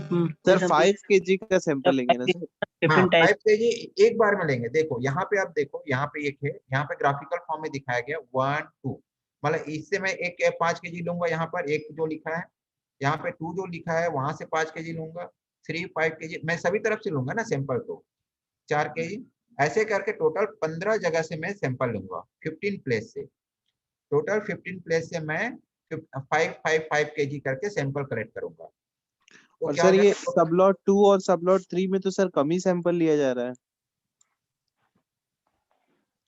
E: सर 5 kg का सैंपल लेंगे ना सर?
D: 15
A: 5
D: टाइप।
A: kg एक बार में लेंगे। देखो यहाँ पे, आप देखो यहाँ पे एक है, यहाँ पे ग्राफिकल फॉर्म में दिखाया गया 1 2, मतलब इससे मैं एक 5 kg लूंगा, यहाँ पर एक जो लिखा है, यहाँ पे 2 जो लिखा है वहां से 5 kg लूंगा, 3 5 kg, मैं सभी तरफ से लूंगा ना सैंपल, तो 4 kg, ऐसे करके टोटल 15 जगह से मैं सैंपल लूंगा, 15 प्लेस से, टोटल 15 प्लेस से मैं 5 kg करके सैंपल कलेक्ट करूंगा। तो
E: और
A: क्या हो
E: सर ये
A: जाएगा,
E: सब लॉट 2 और सब लॉट 3 में तो सर कम ही सैंपल लिया जा रहा है।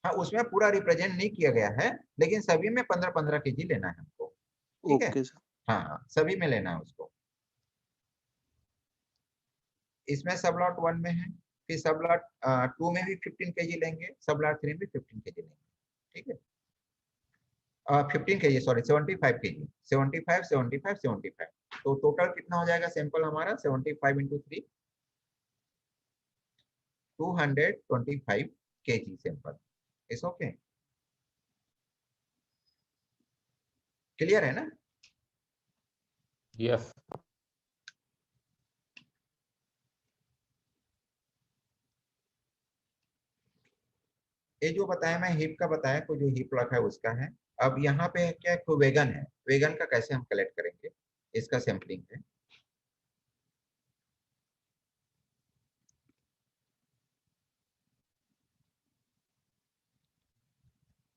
A: हाँ उसमें पूरा रिप्रेजेंट नहीं किया गया है, लेकिन सभी में 15-15 kg लेना है हमको, ठीक है।
E: Okay sir.
A: हाँ हाँ सभी में लेना है उसको। इसमें सब लॉट 1 में है, फिर सब लॉट 2 में भी 15 kg लेंगे, सब लॉट 3 में भी 15 kg लेंगे, ठीक है। 15 kg, सॉरी 75 kg, 75 75 75, तो टोटल कितना हो जाएगा सैंपल हमारा, 75 into 3, 225 kg sample, it's okay, clear है ना?
B: यस।
A: ये जो बताया मैं हिप का बताया, कोई जो हिप रखा है उसका है। अब यहाँ पे क्या है, कोई वेगन है, वेगन का कैसे हम कलेक्ट करेंगे, इसका सैंपलिंग है।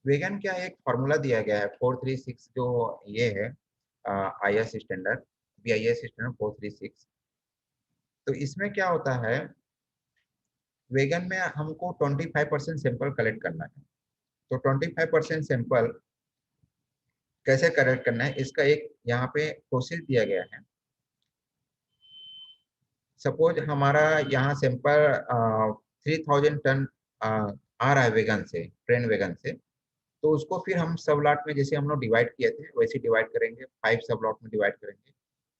A: वेगन क्या एक फॉर्मूला दिया गया है 436 जो ये है IS स्टैंडर्ड, BIS स्टैंडर्ड 436। तो इसमें क्या होता है, वेगन में हमको 25% सैंपल कलेक्ट करना है। तो 25% सैंपल कैसे कलेक्ट करना है, इसका एक यहाँ पे प्रोसेस दिया गया है। सपोज हमारा यहाँ सैंपल 3000 टन आ रहा है वेगन से, ट्रेन वेगन से, तो उसको फिर हम सब लॉट में जैसे हम लोग डिवाइड किए थे वैसे डिवाइड करेंगे, 5 सब लॉट में डिवाइड करेंगे।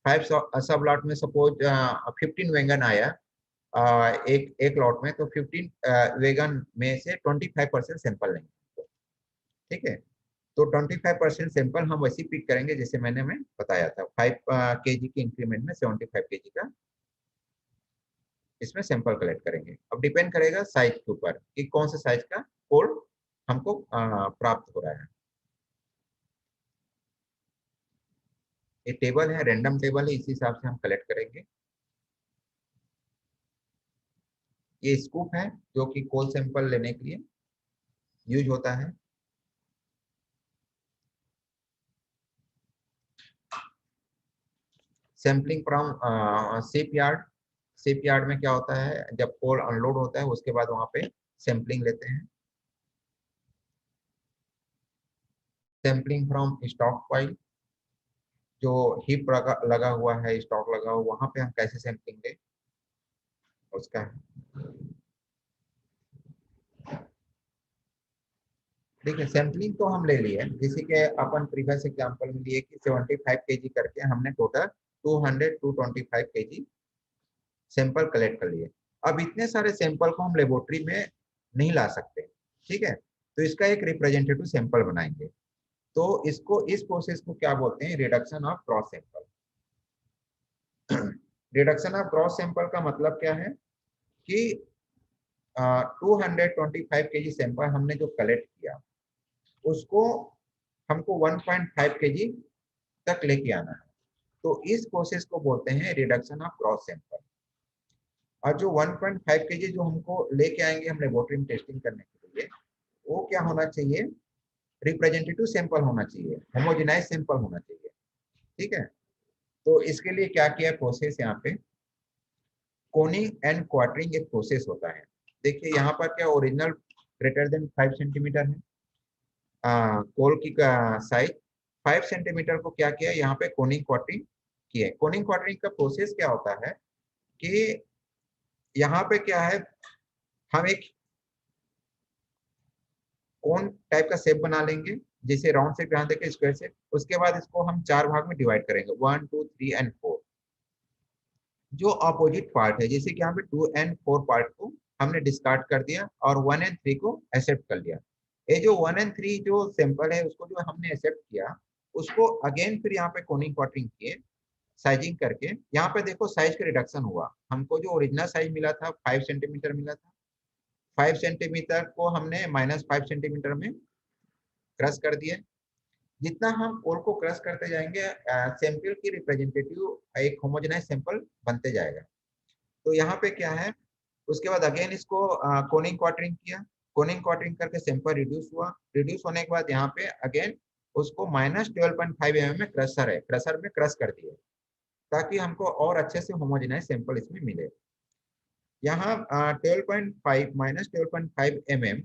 A: 5 सब लॉट में सपोज 15 वेगन आया एक लॉट में, तो 15 वेगन में से 25% सैंपल लेंगे। ठीक है, तो 25% सैंपल हम वैसे पिक करेंगे जैसे मैंने बताया था। 5 kg के इंक्रीमेंट में 75 kg का इसमें सैंपल कलेक्ट करेंगे। अब डिपेंड करेगा साइज के ऊपर कि कौन सा साइज का कोल हमको प्राप्त हो रहा है। ये टेबल है, रैंडम टेबल है, इसी हिसाब से हम कलेक्ट करेंगे। ये स्कूप है जो कि कोल सैंपल लेने के लिए यूज होता है। Sampling from ship yard. Ship yard में क्या होता है, जब कोल अनलोड होता है उसके बाद वहां पे सैंपलिंग लेते हैं। सैंपलिंग फ्रॉम स्टॉक पाइल, जो हिप लगा हुआ है, स्टॉक लगा हुआ, वहां पे हम कैसे सैंपलिंग लें उसका। ठीक है, सैंपलिंग तो हम ले लिए, जैसे कि अपन प्रीवियस एग्जांपल में लिए कि 75 kg करके हमने टोटल 225 kg सैंपल कलेक्ट कर लिए। अब इतने सारे सैंपल को हम लेबोरेटरी में नहीं ला सकते, ठीक है, तो इसका एक रिप्रेजेंटेटिव सैंपल बनाएंगे। तो इसको, इस प्रोसेस को क्या बोलते हैं, reduction of gross sample. Reduction of gross sample का मतलब क्या है कि 225 kg सैंपल हमने जो कलेक्ट किया उसको हमको 1.5 kg तक लेके आना है। तो इस प्रोसेस को बोलते हैं रिडक्शन ऑफ ग्रॉस सैंपल। और जो 1.5 kg जो हमको लेके आएंगे हम लेबोरेटरी में टेस्टिंग करने के लिए, वो क्या होना चाहिए, रिप्रेजेंटेटिव सैंपल होना चाहिए, होमोजेनाइज सैंपल होना चाहिए। ठीक है, तो इसके लिए क्या किया प्रोसेस, यहाँ पे कोनिंग एंड क्वार्टरिंग एक प्रोसेस होता है। देखिए यहाँ पर क्या ओरिजिनल ग्रेटर देन 5 सेंटीमीटर है, कोल की साइज 5 सेंटीमीटर को क्या किया, यहाँ पे कोनिंग क्वार्टरिंग किए। कोनिंग क्वार्टरिंग का प्रोसेस क्या होता है कि यहाँ पे क्या है, हम एक कोन टाइप का शेप बना लेंगे, जैसे राउंड शेप यहाँ देखे, स्क्वायर शेप। उसके बाद इसको हम 4 भाग में डिवाइड करेंगे, 1 2 3 एंड 4। जो अपोजिट पार्ट है, जैसे कि यहाँ पे 2 एंड 4 पार्ट को हमने डिस्कार्ड कर दिया और 1 एंड 3 को एक्सेप्ट कर लिया। ये जो 1 एंड 3 जो सैंपल है उसको जो हमने एक्सेप्ट किया, उसको अगेन फिर यहाँ पे कोनिंग क्वार्टरिंग किए, साइजिंग करके। यहाँ पे देखो साइज का रिडक्शन हुआ, हमको जो ओरिजिनल साइज मिला था 5 सेंटीमीटर मिला था, 5 सेंटीमीटर को हमने -5 सेंटीमीटर में क्रश कर दिए। जितना हम कोल को क्रश करते जाएंगे, सैंपल की रिप्रेजेंटेटिव एक होमोजेनाइज सैंपल बनते जाएगा। तो यहाँ पे क्या है, उसके बाद अगेन इसको कोनिंग क्वार्टरिंग किया, कोनिंग क्वार्टरिंग करके सैंपल रिड्यूस हुआ। रिड्यूस होने के बाद यहाँ पे अगेन उसको -12.5 mm में क्रशर है, क्रशर में क्रश कर दिए, ताकि हमको और अच्छे से होमोजेनाइज सैंपल इसमें मिले। यहाँ 12.5 -12.5 mm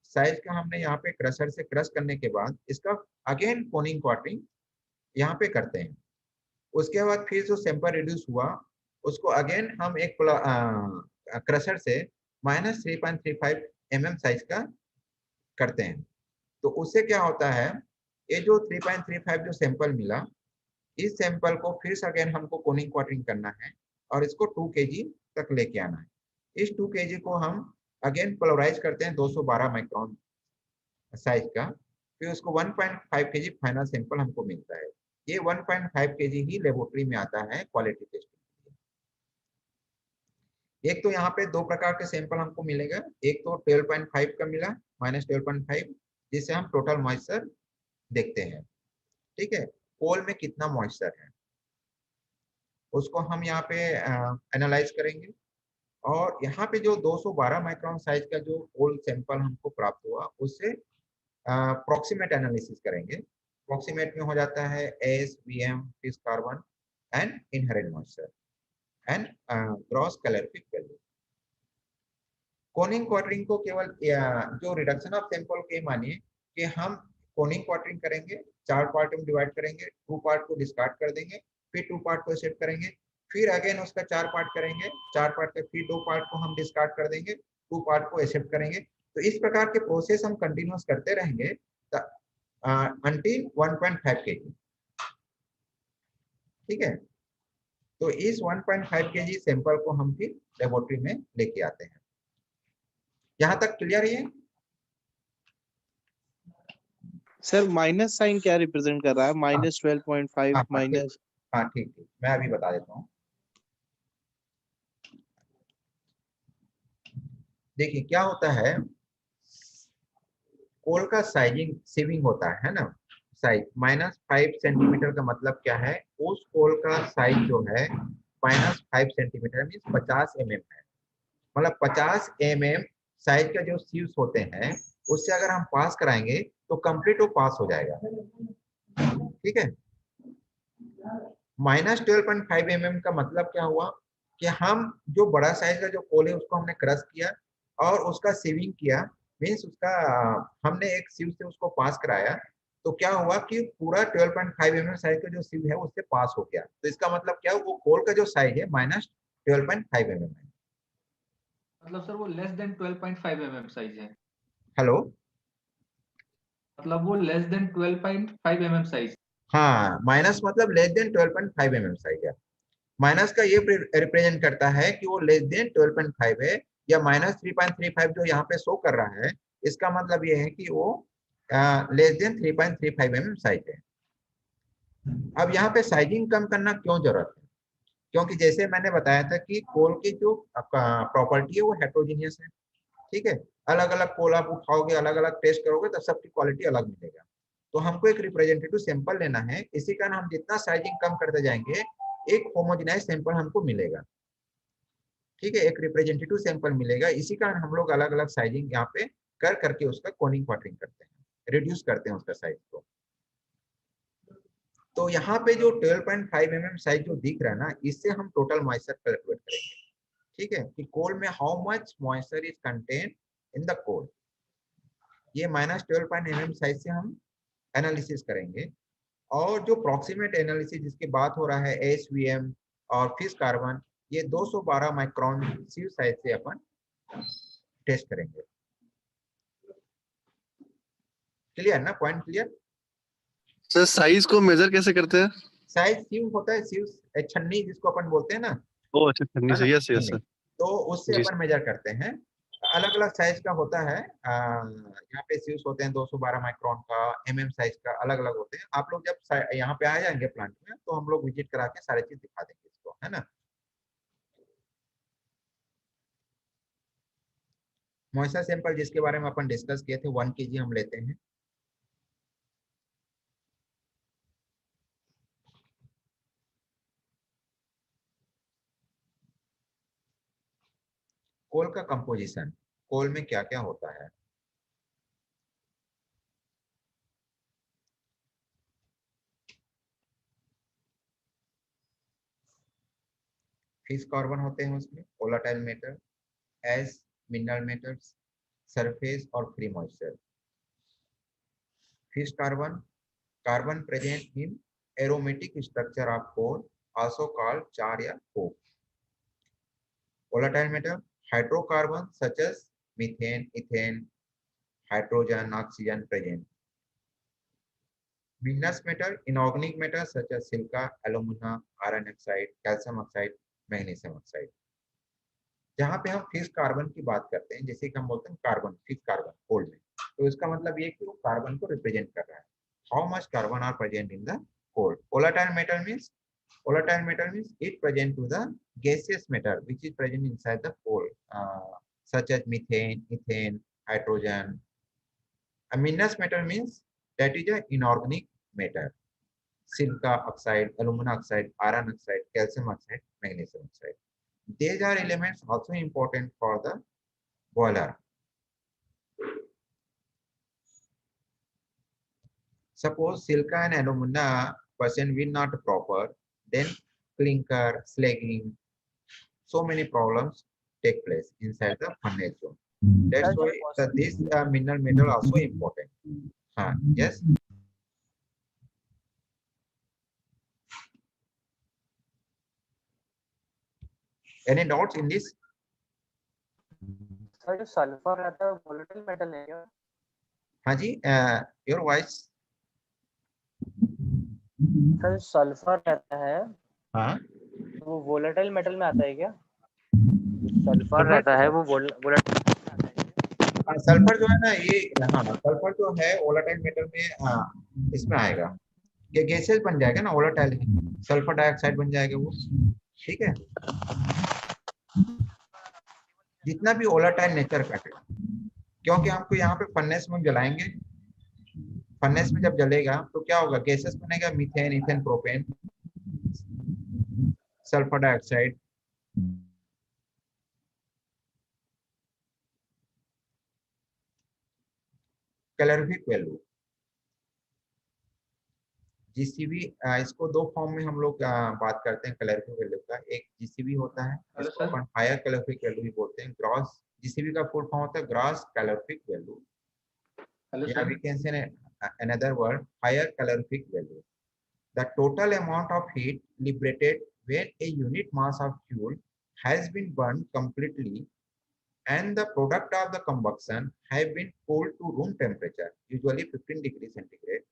A: साइज का हमने यहाँ पे क्रशर से क्रश करने के बाद इसका अगेन कोनिंग क्वार्टरिंग यहाँ पे करते हैं। उसके बाद फिर जो सैंपल रिड्यूस हुआ उसको अगेन हम एक क्रशर से -3.35 mm साइज का करते हैं। तो उससे क्या होता है, ये जो 3.35 जो सैंपल मिला, इस सैंपल को फिर से अगेन हमको कोनिंग क्वार्टरिंग करना है और इसको 2 kg तक लेके आना है। इस 2 kg को हम अगेन पोलराइज करते हैं 212 माइक्रोन साइज का, फिर उसको 1.5 kg फाइनल सैंपल हमको मिलता है। ये 1.5 kg ही लेबोरेटरी में आता है क्वालिटी टेस्टिंग के लिए। एक तो यहाँ पे 2 प्रकार के सैंपल हमको मिलेगा, एक तो 12.5 का मिला, -12.5, जिससे हम टोटल मॉइस्चर देखते हैं। ठीक है, कोल में कितना मॉइस्चर है उसको हम यहाँ पे एनालाइज करेंगे। और यहाँ पे जो 212 माइक्रोन साइज का जो कोल सैंपल हमको प्राप्त हुआ, उससे प्रोक्सीमेट एनालिसिस करेंगे। प्रोक्सीमेट में हो जाता है SVM fish carbon and inherent moisture and gross calorific value. Koenig quartering को केवल जो रिडक्शन ऑफ सैंपल के मानिए कि हम कोनिंग क्वार्टरिंग करेंगे, 4 पार्ट में डिवाइड करेंगे, 2 पार्ट को डिस्कार्ड कर देंगे, फिर 2 पार्ट को एक्सेप्ट करेंगे, फिर अगेन उसका 4 पार्ट करेंगे, 4 पार्ट के फिर 2 पार्ट को हम डिस्कार्ड कर देंगे, 2 पार्ट को एक्सेप्ट करेंगे। तो इस प्रकार के प्रोसेस हम कंटिन्यूअस करते रहेंगे अंटिल 1.5 kg। ठीक है, तो इस 1.5 kg सैंपल को हम फिर लेबोरेटरी में लेके आते हैं। यहाँ तक क्लियर है?
E: सर माइनस साइन क्या रिप्रेजेंट कर रहा है? Minus 12.5 minus.
A: हाँ ठीक ठीक, मैं अभी बता देता हूँ। देखिए क्या होता है, कोल का साइजिंग सीविंग होता है ना, साइज -5 सेंटीमीटर का मतलब क्या है, उस कोल का साइज जो है -5 सेंटीमीटर मीन 50 mm है। मतलब 50 mm साइज का जो सीव्स होते हैं उससे अगर हम पास कराएंगे तो कंप्लीट वो पास हो जाएगा। ठीक है, -12.5 mm का मतलब क्या हुआ कि हम जो बड़ा साइज का जो कोल है उसको हमने क्रश किया और उसका सीविंग किया, मीन्स उसका हमने एक सीव से उसको पास कराया, तो क्या हुआ कि पूरा 12.5 mm साइज का जो सीव है उससे पास हो गया। तो इसका मतलब क्या, वो कोल का जो साइज है -12.5 mm है।
I: मतलब सर वो लेस देन 12.5 mm साइज है।
A: हेलो,
I: मतलब वो लेस देन 12.5 mm साइज।
A: हाँ, माइनस मतलब लेस देन 12.5 mm साइज है। माइनस का ये रिप्रेजेंट करता है कि वो लेस देन 12.5 है, या -3.35 जो यहाँ पे शो कर रहा है, इसका मतलब ये है कि वो लेस देन 3.35 mm साइज है। अब यहाँ पे साइजिंग कम करना क्यों जरूरत है? क्योंकि जैसे मैंने बताया था कि कोल की जो प्रॉपर्टी है वो हेट्रोजीनियस है। ठीक है, अलग अलग कोल आप उठाओगे, अलग अलग टेस्ट करोगे तो सबकी क्वालिटी अलग मिलेगा। तो हमको एक रिप्रेजेंटेटिव सैंपल लेना है, इसी कारण हम जितना साइजिंग कम करते जाएंगे एक होमोजेनाइज सैंपल हमको मिलेगा। ठीक है, एक रिप्रेजेंटेटिव सैंपल मिलेगा, इसी कारण हम लोग अलग अलग साइजिंग यहाँ पे कर करके उसका कोनिंग क्वार्टरिंग करते हैं, रिड्यूस करते हैं उसका साइज को। तो यहाँ पे जो 12.5 mm साइज जो दिख रहा है ना, इससे हम टोटल मॉइस्चर कैलकुलेट करेंगे। ठीक है, कि कोल में how much moisture is content in the coal, ये -12.5 mm साइज से हम एनालिसिस करेंगे। और जो प्रॉक्सिमेट एनालिसिस जिसकी बात हो रहा है SVM और फिश कार्बन, ये 212 माइक्रोन सीव साइज से अपन टेस्ट करेंगे। क्लियर ना, पॉइंट क्लियर?
F: सर साइज को मेजर कैसे करते हैं?
A: साइज सीव होता है, सीव छन्नी जिसको अपन बोलते हैं ना,
F: ओ अच्छा, छन्नी
A: है
F: से,
A: ना,
F: यस यस
A: छन्नी,
F: सर।
A: तो उससे
F: जी
A: अपन मेजर करते हैं। अलग अलग साइज का होता है, यहाँ पे सीव्स होते हैं 212 माइक्रोन का, MM साइज का अलग अलग होते हैं। आप लोग जब यहाँ पे आ जाएंगे प्लांट में तो हम लोग विजिट करा के सारी चीज दिखा देंगे इसको, है ना। मॉइस्चर सैंपल जिसके बारे में अपन डिस्कस किए थे 1 kg हम लेते हैं। कोल का कंपोजिशन, कोल में क्या क्या होता है। फिश कार्बन होते हैं उसमें, volatile matter as mineral metals, surface और free moisture. Fix carbon, carbon present in aromatic structure of coal also called char या coke. volatile matter, hydrocarbon such as methane, ethane, hydrogen, oxygen present. Minerals matter, inorganic matter such as silica, alumina, iron oxide, calcium oxide, magnesium oxide. जहाँ पे हम fish carbon की बात करते हैं, जैसे कि हम बोलते हैं कार्बन, फिश कार्बन कोल में, तो इसका मतलब ये कि वो कार्बन को रिप्रेजेंट कर रहा है। How much carbon are present in the coal. volatile matter means it present to the gaseous matter which is present inside the coal, such as methane, ethane, hydrogen. A minerals matter means that is a inorganic matter, silica oxide, alumina oxide, iron oxide, calcium oxide, magnesium oxide. These are elements also important for the boiler. Suppose silica and alumina percent will not proper, then clinker, slagging, so many problems take place inside the furnace zone. That's why this mineral metal also important. Yes. Any doubts in this?
J: Sir जो sulphur रहता है volatile metal है क्या?
A: हाँ जी, your voice.
J: Sir sulphur रहता है
A: हाँ,
J: वो वोलेटाइल मेटल में आता है क्या? सल्फर रहता है वो वोलेटाइल में आता है क्या?
A: सल्फर जो है ना ये, हाँ सल्फर जो है वोलेटाइल मेटल में इसमें आएगा, ये गैसेस बन जाएगा ना, वोलेटाइल है, सल्फर डाइऑक्साइड बन जाएगा वो। ठीक है, जितना भी वोलेटाइल नेचर का है, क्योंकि हमको यहाँ पे फर्नेस में जलाएंगे, फर्नेस में जब जलेगा तो क्या होगा, गैसेस बनेगा, methane, ethane, propane, sulphur dioxide. Calorific value GCB, इसको दो फॉर्म में हम लोग बात करते हैं कैलोरीफिक वैल्यू का। एक जीसीबी होता है जिसको अपन हायर कैलोरीफिक वैल्यू भी बोलते हैं, ग्रॉस, जीसीबी का फुल फॉर्म होता है ग्रॉस कैलोरीफिक वैल्यू, या we can say another word higher calorific value, the total amount of heat liberated when a unit mass of fuel has been burned completely and the product of the combustion have been cooled to room temperature, usually 15 degrees centigrade.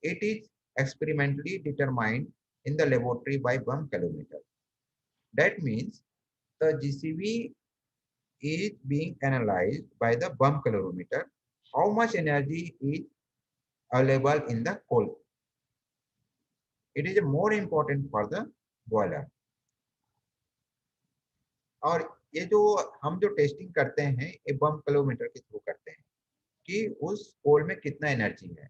A: It is experimentally determined in the laboratory by Bum calorimeter. That means the GCV is being analyzed by the Bum calorimeter. How much energy is available in the coal? It is more important for the boiler. और ये जो हम जो testing करते हैं ये बम calorimeter के through करते हैं कि उस कोल में कितना एनर्जी है।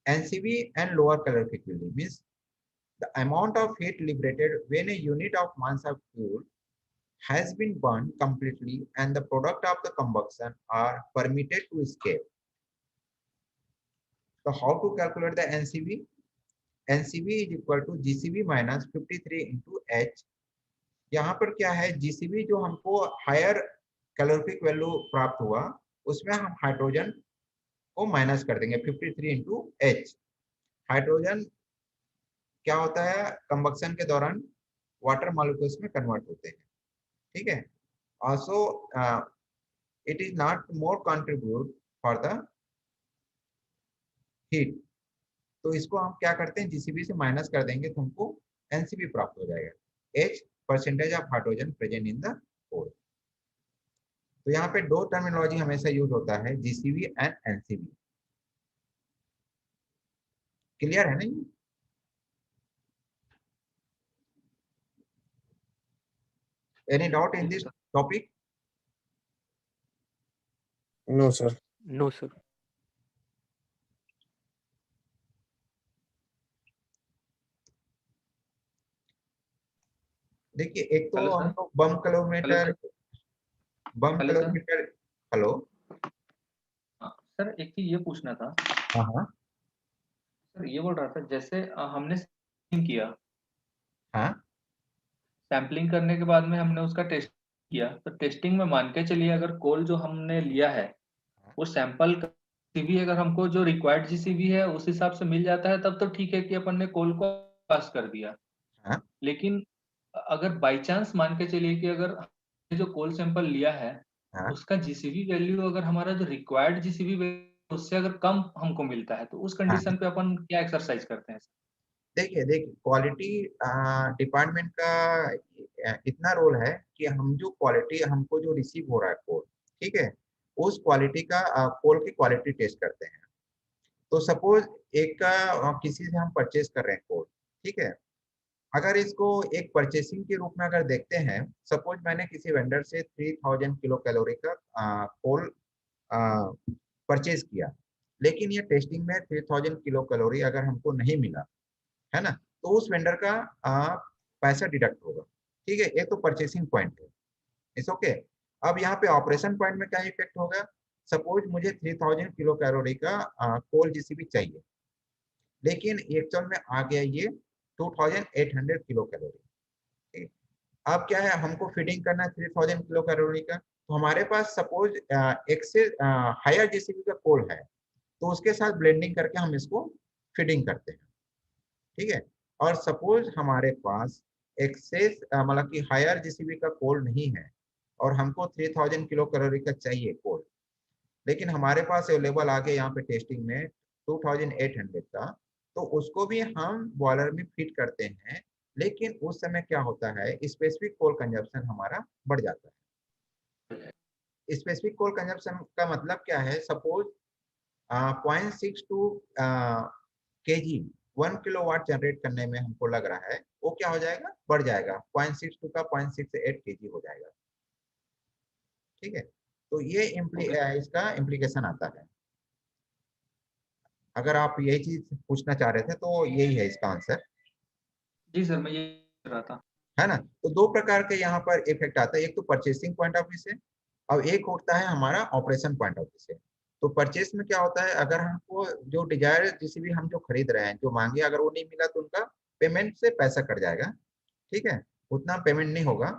A: NCV and lower calorific value means the amount of heat liberated when a unit of mass of fuel has been burned completely and the product of the combustion are permitted to escape. So how to calculate the NCV? NCV is equal to GCV minus 53 into H. यहाँ पर क्या है, GCV जो हमको higher calorific value प्राप्त हुआ उसमें हम हाइड्रोजन को माइनस कर देंगे 53 into H। हाइड्रोजन क्या होता है, कंबक्शन के दौरान वाटर मॉलिक्यूल्स में कन्वर्ट होते हैं। ठीक है, also it is not more contribute for the heat, तो इसको हम क्या करते हैं, जीसीबी से माइनस कर देंगे तो हमको एनसीबी प्राप्त हो जाएगा, H percentage of hydrogen present in the coal. तो यहाँ पे दो टर्मिनोलॉजी हमेशा यूज होता है, जीसीबी एंड एनसीबी। क्लियर है ना ये? Any doubt in this topic?
E: No, sir.
G: No, sir.
A: देखिए एक तो हम लोग बम कैलोरीमीटर, हेलो
I: सर एक चीज ये पूछना था।
A: हाँ
I: सर ये बोल रहा था जैसे हमने सैम्पलिंग किया,
A: हाँ
I: सैम्पलिंग करने के बाद में हमने उसका टेस्ट किया, तो टेस्टिंग में मान के चलिए अगर कोल जो हमने लिया है वो सैंपल का जीसीवी अगर हमको जो रिक्वायर्ड जीसीवी है उस हिसाब से मिल जाता है तब तो ठीक है कि अपन ने कोल को पास कर दिया।
A: हाँ?
I: लेकिन अगर बाई चांस मान के चलिए कि अगर जो कोल सैंपल लिया है
A: हाँ?
I: उसका जीसीवी वैल्यू अगर हमारा जो रिक्वायर्ड जीसीवी वैल्यू उससे अगर कम हमको मिलता है तो उस कंडीशन पे अपन क्या एक्सरसाइज करते हैं?
A: देखिए क्वालिटी डिपार्टमेंट का इतना रोल है कि हम जो क्वालिटी हमको जो रिसीव हो रहा है कोल, ठीक है, उस क्वालिटी का कोल की क्वालिटी टेस्ट करते हैं। तो सपोज एक किसी से हम परचेज कर रहे हैं कोल, ठीक है, अगर इसको एक परचेसिंग के रूप में अगर देखते हैं, सपोज मैंने किसी वेंडर से 3000 किलो कैलोरी का कोल परचेज किया, लेकिन ये टेस्टिंग में 3000 किलो कैलोरी अगर हमको नहीं मिला है ना, तो उस वेंडर का पैसा डिडक्ट होगा। ठीक है, ये तो परचेसिंग पॉइंट है, इट्स ओके। अब यहाँ पे ऑपरेशन पॉइंट में क्या इफेक्ट होगा, सपोज मुझे 3000 किलो कैलोरी का कोल जीसीबी चाहिए, लेकिन एक्चुअल में आ गया ये 2800 किलो कैलोरी। अब क्या है, हमको फीडिंग करना है 3000 किलो कैलोरी का, तो हमारे पास सपोज एक से हायर जीसीबी का कोल है, तो उसके साथ ब्लेंडिंग करके हम इसको फीडिंग करते हैं, ठीक है। और सपोज हमारे पास एक्सेस मतलब कि हायर जीसीबी का कोल नहीं है और हमको 3000 किलो कैलोरी का चाहिए कोल, लेकिन हमारे पास अवेलेबल आ गया यहाँ पे टेस्टिंग में 2800 का, तो उसको भी हम बॉयलर में फिट करते हैं, लेकिन उस समय क्या होता है, स्पेसिफिक कोल कंजप्शन हमारा बढ़ जाता है। स्पेसिफिक कोल कंजप्शन का मतलब क्या है, सपोज 0.62 kg 1 किलोवाट जनरेट करने में हमको लग रहा है, वो क्या हो जाएगा, बढ़ जाएगा, 0.62 का 0.68 kg हो जाएगा, ठीक है। तो ये इसका इम्प्लीकेशन आता है। अगर आप यही चीज पूछना चाह रहे थे तो यही है इसका आंसर।
I: जी सर, मैं ये कर रहा था।
A: है ना, तो दो प्रकार के यहाँ पर इफेक्ट आता है, एक तो परचेसिंग पॉइंट ऑफ व्यू से और एक होता है हमारा ऑपरेशन पॉइंट ऑफ व्यू से। तो परचेस में क्या होता है, अगर हमको जो डिजायर जीसीबी हम जो खरीद रहे हैं, जो मांगे, अगर वो नहीं मिला तो उनका पेमेंट से पैसा कट जाएगा, ठीक है, उतना पेमेंट नहीं होगा,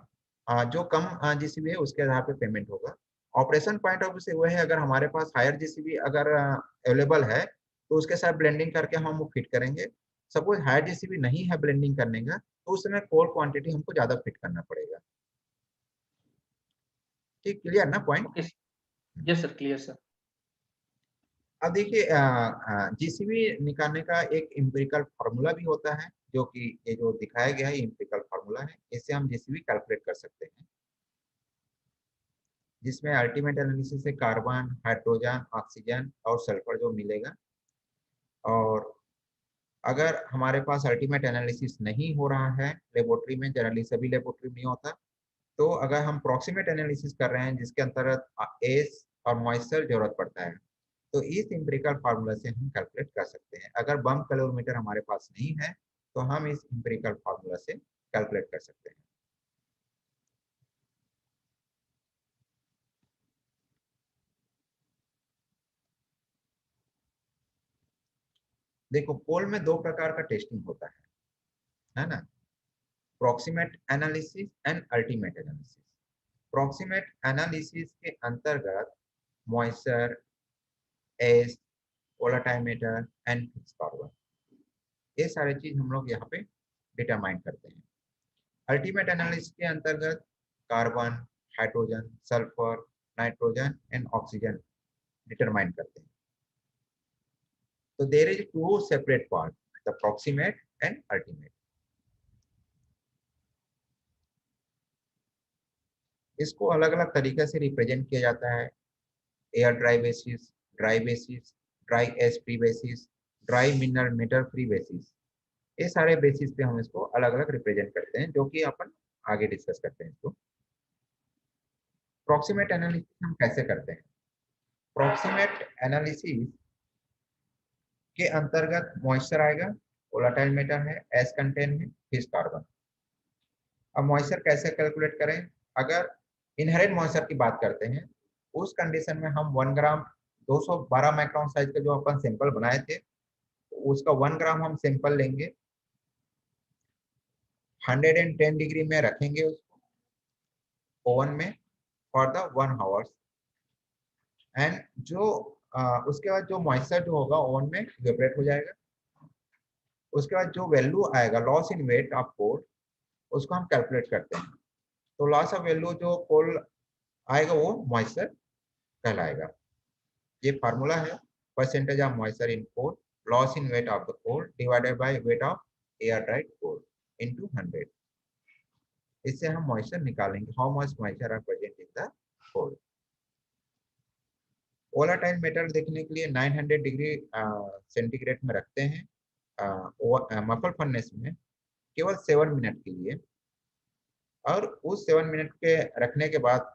A: जो कम जीसीबी है उसके आधार पे पेमेंट होगा। ऑपरेशन पॉइंट ऑफ व्यू से वह है, अगर हमारे पास हायर जीसीबी अगर अवेलेबल है तो उसके साथ ब्लेंडिंग करके हम वो फिट करेंगे। सपोज हायर जीसीबी नहीं है ब्लेंडिंग करने का, तो उस समय कोल क्वांटिटी हमको ज्यादा फिट करना पड़ेगा। ठीक, क्लियर ना point?
I: Okay, yes sir, clear sir.
A: अब देखिए जीसीबी निकालने का एक एम्पिरिकल फार्मूला भी होता है, जो कि ये जो दिखाया गया है एम्पिरिकल फार्मूला है, इससे हम जीसीबी कैलकुलेट कर सकते हैं, जिसमें अल्टीमेट एनालिसिस से कार्बन, हाइड्रोजन, ऑक्सीजन और सल्फर जो मिलेगा। और अगर हमारे पास अल्टीमेट एनालिसिस नहीं हो रहा है लेबोरेटरी में, जनरली सभी लेबोरेटरी में नहीं होता, तो अगर हम प्रॉक्सिमेट एनालिसिस कर रहे हैं जिसके अंतर्गत एस और मॉइस्चर जरूरत पड़ता है, तो इस एम्पिरिकल फार्मूला से हम कैलकुलेट कर सकते हैं। अगर बम कैलोरीमीटर हमारे पास नहीं है तो हम इस एम्पिरिकल फार्मूला से कैलकुलेट कर सकते हैं। देखो, कोल में दो प्रकार का टेस्टिंग होता है ना, proximate analysis and ultimate analysis. Proximate analysis के अंतर्गत moisture, ash, volatile matter and fix carbon, ये सारी चीज हम लोग यहाँ पे डिटरमाइन करते हैं। अल्टीमेट एनालिसिस के अंतर्गत carbon, hydrogen, sulphur, nitrogen and oxygen determine करते हैं। तो there is two separate part, the proximate and ultimate. इसको अलग अलग तरीके से रिप्रेजेंट किया जाता है, air dry basis, dry basis, dry ash free basis, dry mineral matter free basis, ये सारे बेसिस पे हम इसको अलग अलग रिप्रेजेंट करते हैं, जो कि अपन आगे डिस्कस करते हैं इसको। प्रॉक्सिमेट एनालिसिस हम कैसे करते हैं? प्रॉक्सिमेट एनालिसिस के अंतर्गत मॉइस्चर आएगा, वोलेटाइल मेटर है, एस कंटेन है, फिर कार्बन। अब मॉइस्चर कैसे कैलकुलेट करें? अगर इनहेरेंट मॉइस्चर की बात करते हैं, उस कंडीशन में हम 1 ग्राम 212 माइक्रोन साइज का जो अपन सैंपल बनाए थे, उसका 1 ग्राम हम सैंपल लेंगे, 110 डिग्री में रखेंगे उसको ओवन में फॉर द 1 आवर्स, एंड जो उसके बाद जो मॉइस्चर जो होगा ओवन में इवेपोरेट हो जाएगा। उसके बाद जो वैल्यू आएगा loss in weight of coal, उसको हम कैलकुलेट करते हैं। तो लॉस ऑफ वैल्यू जो कोल आएगा वो मॉइस्चर कहलाएगा। ये फार्मूला है, percentage of moisture in coal, loss in weight of the coal divided by weight of air dried coal into 100। इससे हम मॉइस्चर निकालेंगे, how much moisture are present in the coal. Volatile matter देखने के लिए 900 degree centigrade में रखते हैं muffle furnace में केवल 7 मिनट के लिए, और उस 7 मिनट के रखने के बाद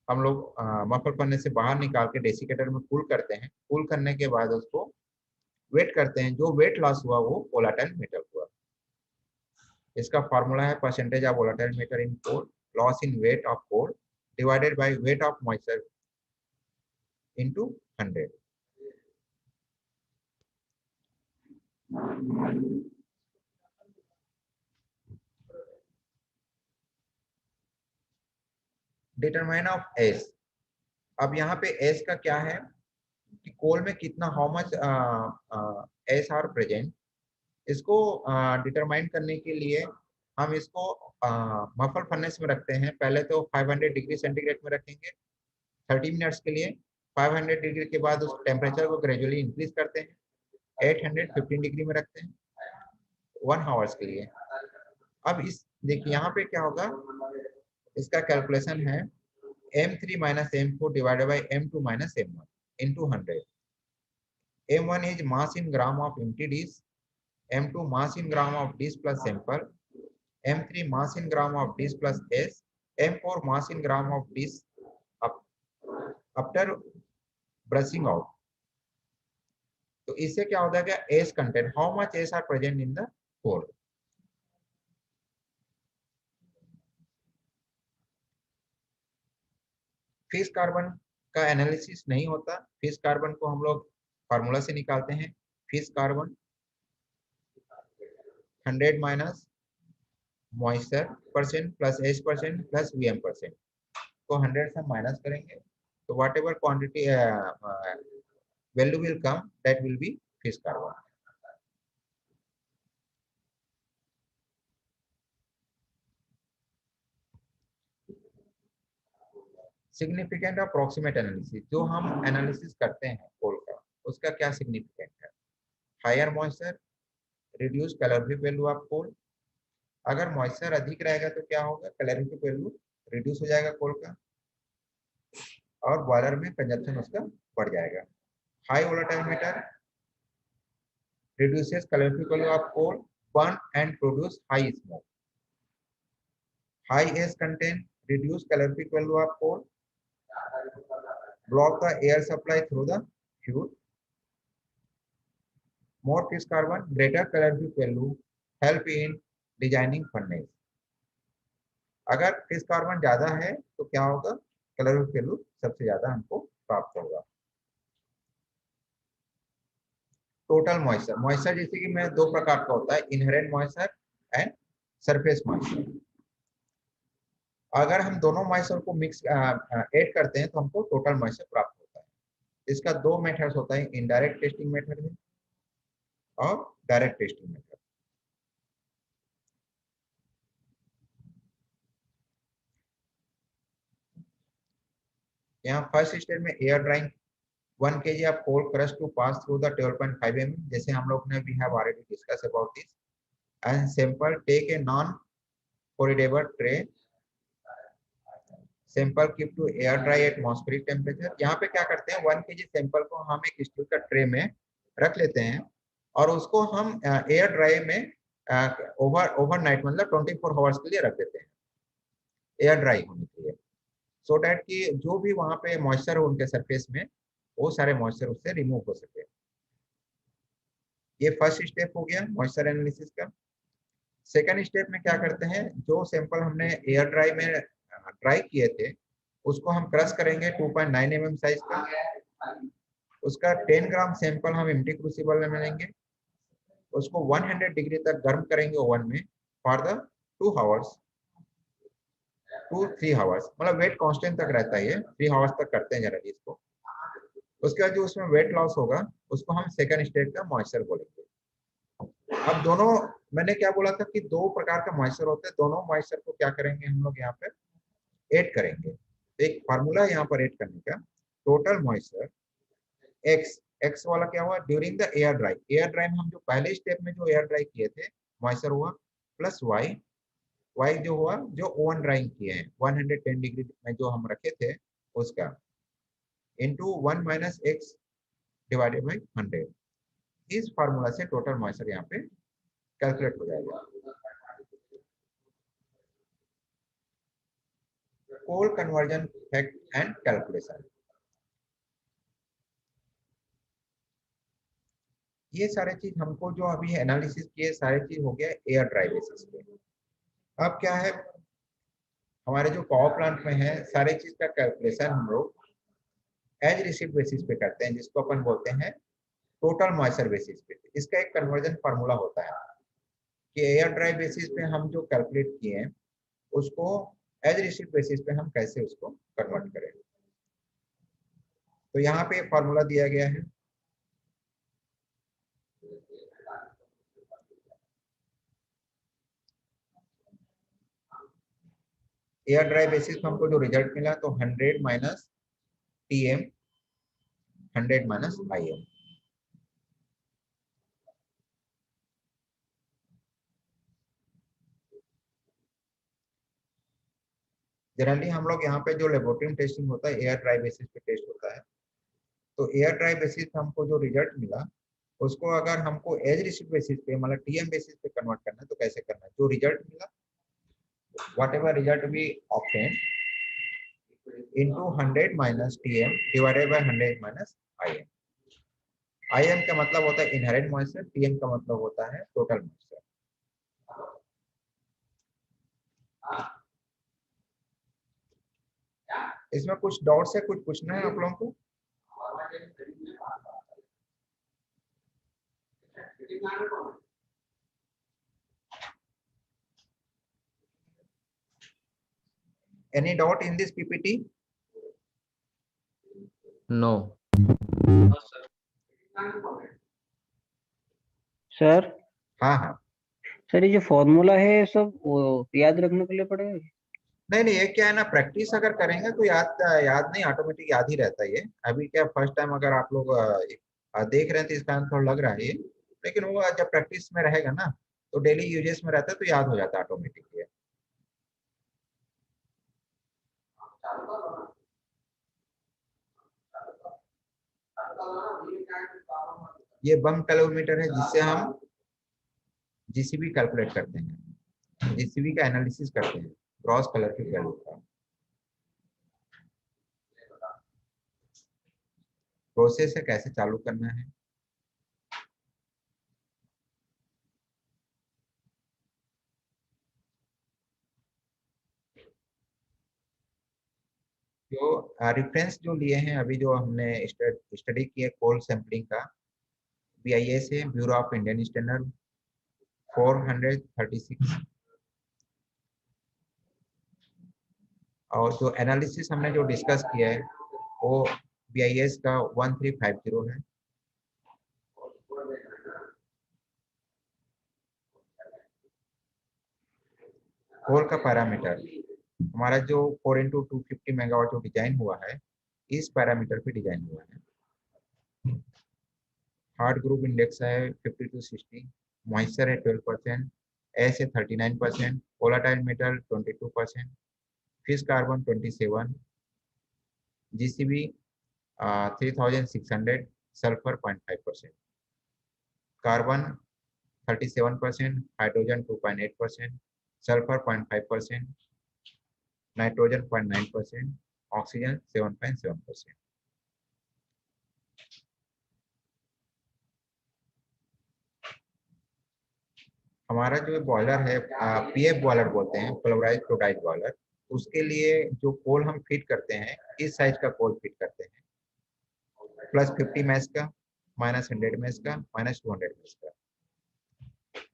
A: हम लोग मफल फर्नेस से बाहर निकाल के डेसिकेटर में कूल करते हैं। कूल करने के बाद उसको वेट करते हैं, जो वेट लॉस हुआ वो वोलेटाइल मेटर हुआ। इसका फार्मूला है percentage of volatile matter in coal, loss in weight of coal divided by weight of moisture into 100. Determine of ash. अब यहाँ पे एस का क्या है कि कोल में कितना how much S R present, इसको डिटरमाइन करने के लिए हम इसको मफल फर्नेस में रखते हैं। पहले तो 500 डिग्री सेंटीग्रेड में रखेंगे 30 मिनट्स के लिए। 500 डिग्री के बाद उस टेम्परेचर को ग्रेजुअली इंक्रीज करते हैं, 815 डिग्री में रखते हैं 1 आवर्स के लिए। अब इस देखिए यहाँ पे क्या होगा, इसका कैलकुलेशन है M3 minus M4 divided by M2 minus M1 into 100. M1 is mass in gram of empty dish, M2 mass in gram of dish plus sample, M3 mass in gram of dish plus S, M4 mass in gram of dish after brushing out. तो इससे क्या हो जाएगा, S content, how much S are present in the coal. Fish carbon का analysis नहीं होता। Fish carbon को हम लोग फार्मूला से निकालते हैं। Fish carbon 100 minus moisture percent plus H percent plus VM percent को 100 से माइनस करेंगे तो what ever quantity value will come that will be fish carbon. Significant approximate analysis, जो हम एनालिसिस करते हैं कोल का, उसका क्या सिग्निफिकेंट है। Higher moisture reduce calorific value of coal. अगर मॉइस्चर अधिक रहेगा तो क्या होगा, कैलोरीफिक वैल्यू रिड्यूस हो जाएगा कोल का और बॉयलर में कंजप्शन उसका बढ़ जाएगा। High volatile matter reduces calorific value of coal, burn and produce high smoke. High S content reduce calorific value of coal, block the air supply through the fuel. More fish carbon, greater calorific value help in designing furnace. अगर fish carbon ज्यादा है तो क्या होगा, calorific value सबसे ज्यादा हमको प्राप्त होगा। टोटल मॉइस्चर, मॉइस्चर जैसे कि मैं दो प्रकार का होता है, inherent moisture and surface moisture. अगर हम दोनों मॉइस्चर को मिक्स ऐड करते हैं तो हमको टोटल मॉइस्चर प्राप्त होता है। इसका दो मेथड्स होता है, इनडायरेक्ट टेस्टिंग मेथड है और डायरेक्ट टेस्टिंग मेथड। यहाँ फर्स्ट स्टेज में air drying 1 kg of coal crushed to pass through the 12.5 mm, जैसे हम लोग ने we have already discussed about this, and sample take a non corrodable tray, sample keep to air dry at atmospheric temperature। यहाँ पे क्या करते हैं, 1 kg sample को हम एक स्टील का ट्रे में रख लेते हैं और उसको हम एयर ड्राई में ओवरनाइट मतलब 24 आवर्स के लिए रख देते हैं एयर ड्राई होने के लिए, सो डैट कि जो भी वहां पे मॉइस्चर हो उनके सरफेस में वो सारे मॉइस्चर उससे रिमूव हो सके। ये फर्स्ट स्टेप हो गया मॉइस्चर एनालिसिस का। सेकंड स्टेप में क्या करते हैं, जो सैंपल हमने एयर ड्राई में ड्राई किए थे उसको हम क्रश करेंगे 2.9 mm साइज का। उसका 10 ग्राम सैंपल हम एम्प्टी क्रूसिबल में लेंगे, उसको 100 डिग्री तक गर्म करेंगे ओवन में फॉर द 2 आवर्स 2-3 आवर्स, मतलब वेट कांस्टेंट तक रहता है, 3 आवर्स तक करते हैं जनरली इसको। उसके बाद जो उसमें वेट लॉस होगा उसको हम सेकंड स्टेज का मॉइस्चर बोलेंगे। अब दोनों, मैंने क्या बोला था कि दो प्रकार का मॉइस्चर होते हैं, दोनों मॉइस्चर को क्या करेंगे हम लोग यहाँ पे ऐड करेंगे। एक फार्मूला यहाँ पर ऐड करने का, टोटल मॉइस्चर एक्स वाला क्या हुआ during the air dry, air dry में हम जो पहले स्टेप में जो एयर ड्राई किए थे मॉइस्चर हुआ, प्लस वाई जो हुआ जो ओवन ड्राइंग किए हैं 110 डिग्री में जो हम रखे थे उसका, into 1 minus x divided by 100। इस फार्मूला से टोटल मॉइस्चर यहाँ पे कैलकुलेट हो जाएगा। कोल कन्वर्जन फैक्ट एंड कैलकुलेशन, ये सारे चीज हमको जो अभी एनालिसिस किए सारे चीज हो गया एयर ड्राई बेसिस पे। अब क्या है, हमारे जो पावर प्लांट में है सारे चीज का कैलकुलेशन हम लोग एज रिसीव्ड बेसिस पे करते हैं, जिसको अपन बोलते हैं टोटल मॉइस्चर बेसिस पे। इसका एक कन्वर्जन फार्मूला होता है कि एयर ड्राई बेसिस पे हम जो कैलकुलेट किए हैं उसको एज रिसीव्ड बेसिस पे हम कैसे उसको कन्वर्ट करें। तो यहाँ पे फार्मूला दिया गया है। एयर ड्राई बेसिस पे हमको जो रिजल्ट मिला तो 100 minus TM 100 minus IM। Generally हम लोग यहाँ पे जो लेबोरेटरी में टेस्टिंग होता है एयर ड्राई बेसिस पे टेस्ट होता है। तो एयर ड्राई बेसिस पे हमको जो रिजल्ट मिला उसको अगर हमको एज रिसीव्ड बेसिस पे मतलब TM बेसिस पे कन्वर्ट करना है तो कैसे करना है। जो रिजल्ट मिला whatever result we obtain into 100 minus TM divided by 100 minus IM। IM का मतलब होता है इनहेरेंट मॉइस्चर, TM का मतलब होता है टोटल मॉइस्चर। इसमें कुछ डाउट्स है, कुछ पूछना है आप लोगों को? Any doubt in this PPT?
B: No.
D: Sir
A: हाँ हाँ,
D: सर ये जो फॉर्मूला है सब वो याद रखने के लिए पड़ेगा?
A: नहीं नहीं, ये क्या है ना, प्रैक्टिस अगर करेंगे तो याद नहीं, ऑटोमेटिक याद ही रहता है ये। अभी क्या फर्स्ट टाइम अगर आप लोग देख रहे हैं तो इसका थोड़ा लग रहा है ये, लेकिन वो जब प्रैक्टिस में रहेगा ना तो डेली यूजेस में रहता है तो याद हो जाता है ऑटोमेटिक। ये बम कैलोमीटर है जिससे हम GCV कैलकुलेट करते हैं, GCV का एनालिसिस करते हैं, ग्रॉस कैलोरीफिक वैल्यू का। प्रोसेस है कैसे चालू करना है। जो रेफरेंस जो लिए हैं अभी जो हमने स्टडी किया कोल सैंपलिंग का, BIS है ब्यूरो ऑफ इंडियन स्टैंडर्ड 436, और जो एनालिसिस हमने जो डिस्कस किया है वो BIS का 1350 है। कोल का पैरामीटर हमारा जो 4x250 मेगावाट जो डिजाइन हुआ है इस पैरामीटर पे डिजाइन हुआ है। हार्ड ग्रुप इंडेक्स है 50 to 60, मॉइस्चर है 12%, एस है 39%, volatile metal 22%, fish carbon 27, GCV 3600, sulphur 0.5%, carbon 37%, hydrogen 2.8%, sulphur 0.5%, nitrogen 0.9%, oxygen 7.7%। हमारा जो बॉयलर है PF बॉयलर बोलते हैं, प्लवराइज फ्लोराइड बॉयलर, उसके लिए जो कोल हम फिट करते हैं इस साइज का कोल फिट करते हैं, +50 मैस का, -100 मैस का, -200 मैस का।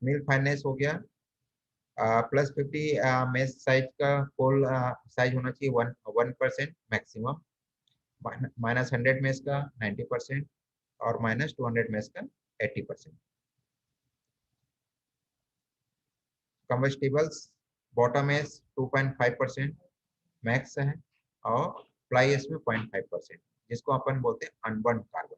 A: मिल फाइनेंस हो गया +50 मैस साइज का कोल साइज होना चाहिए 1% मैक्सिमम, -100 मैस का 90% और -200 मैस का 80%। कम्बस्टिबल्स बॉटम एस 2.5% मैक्स है और फ्लाई एस में 0.5%, जिसको अपन बोलते हैं unburnt carbon.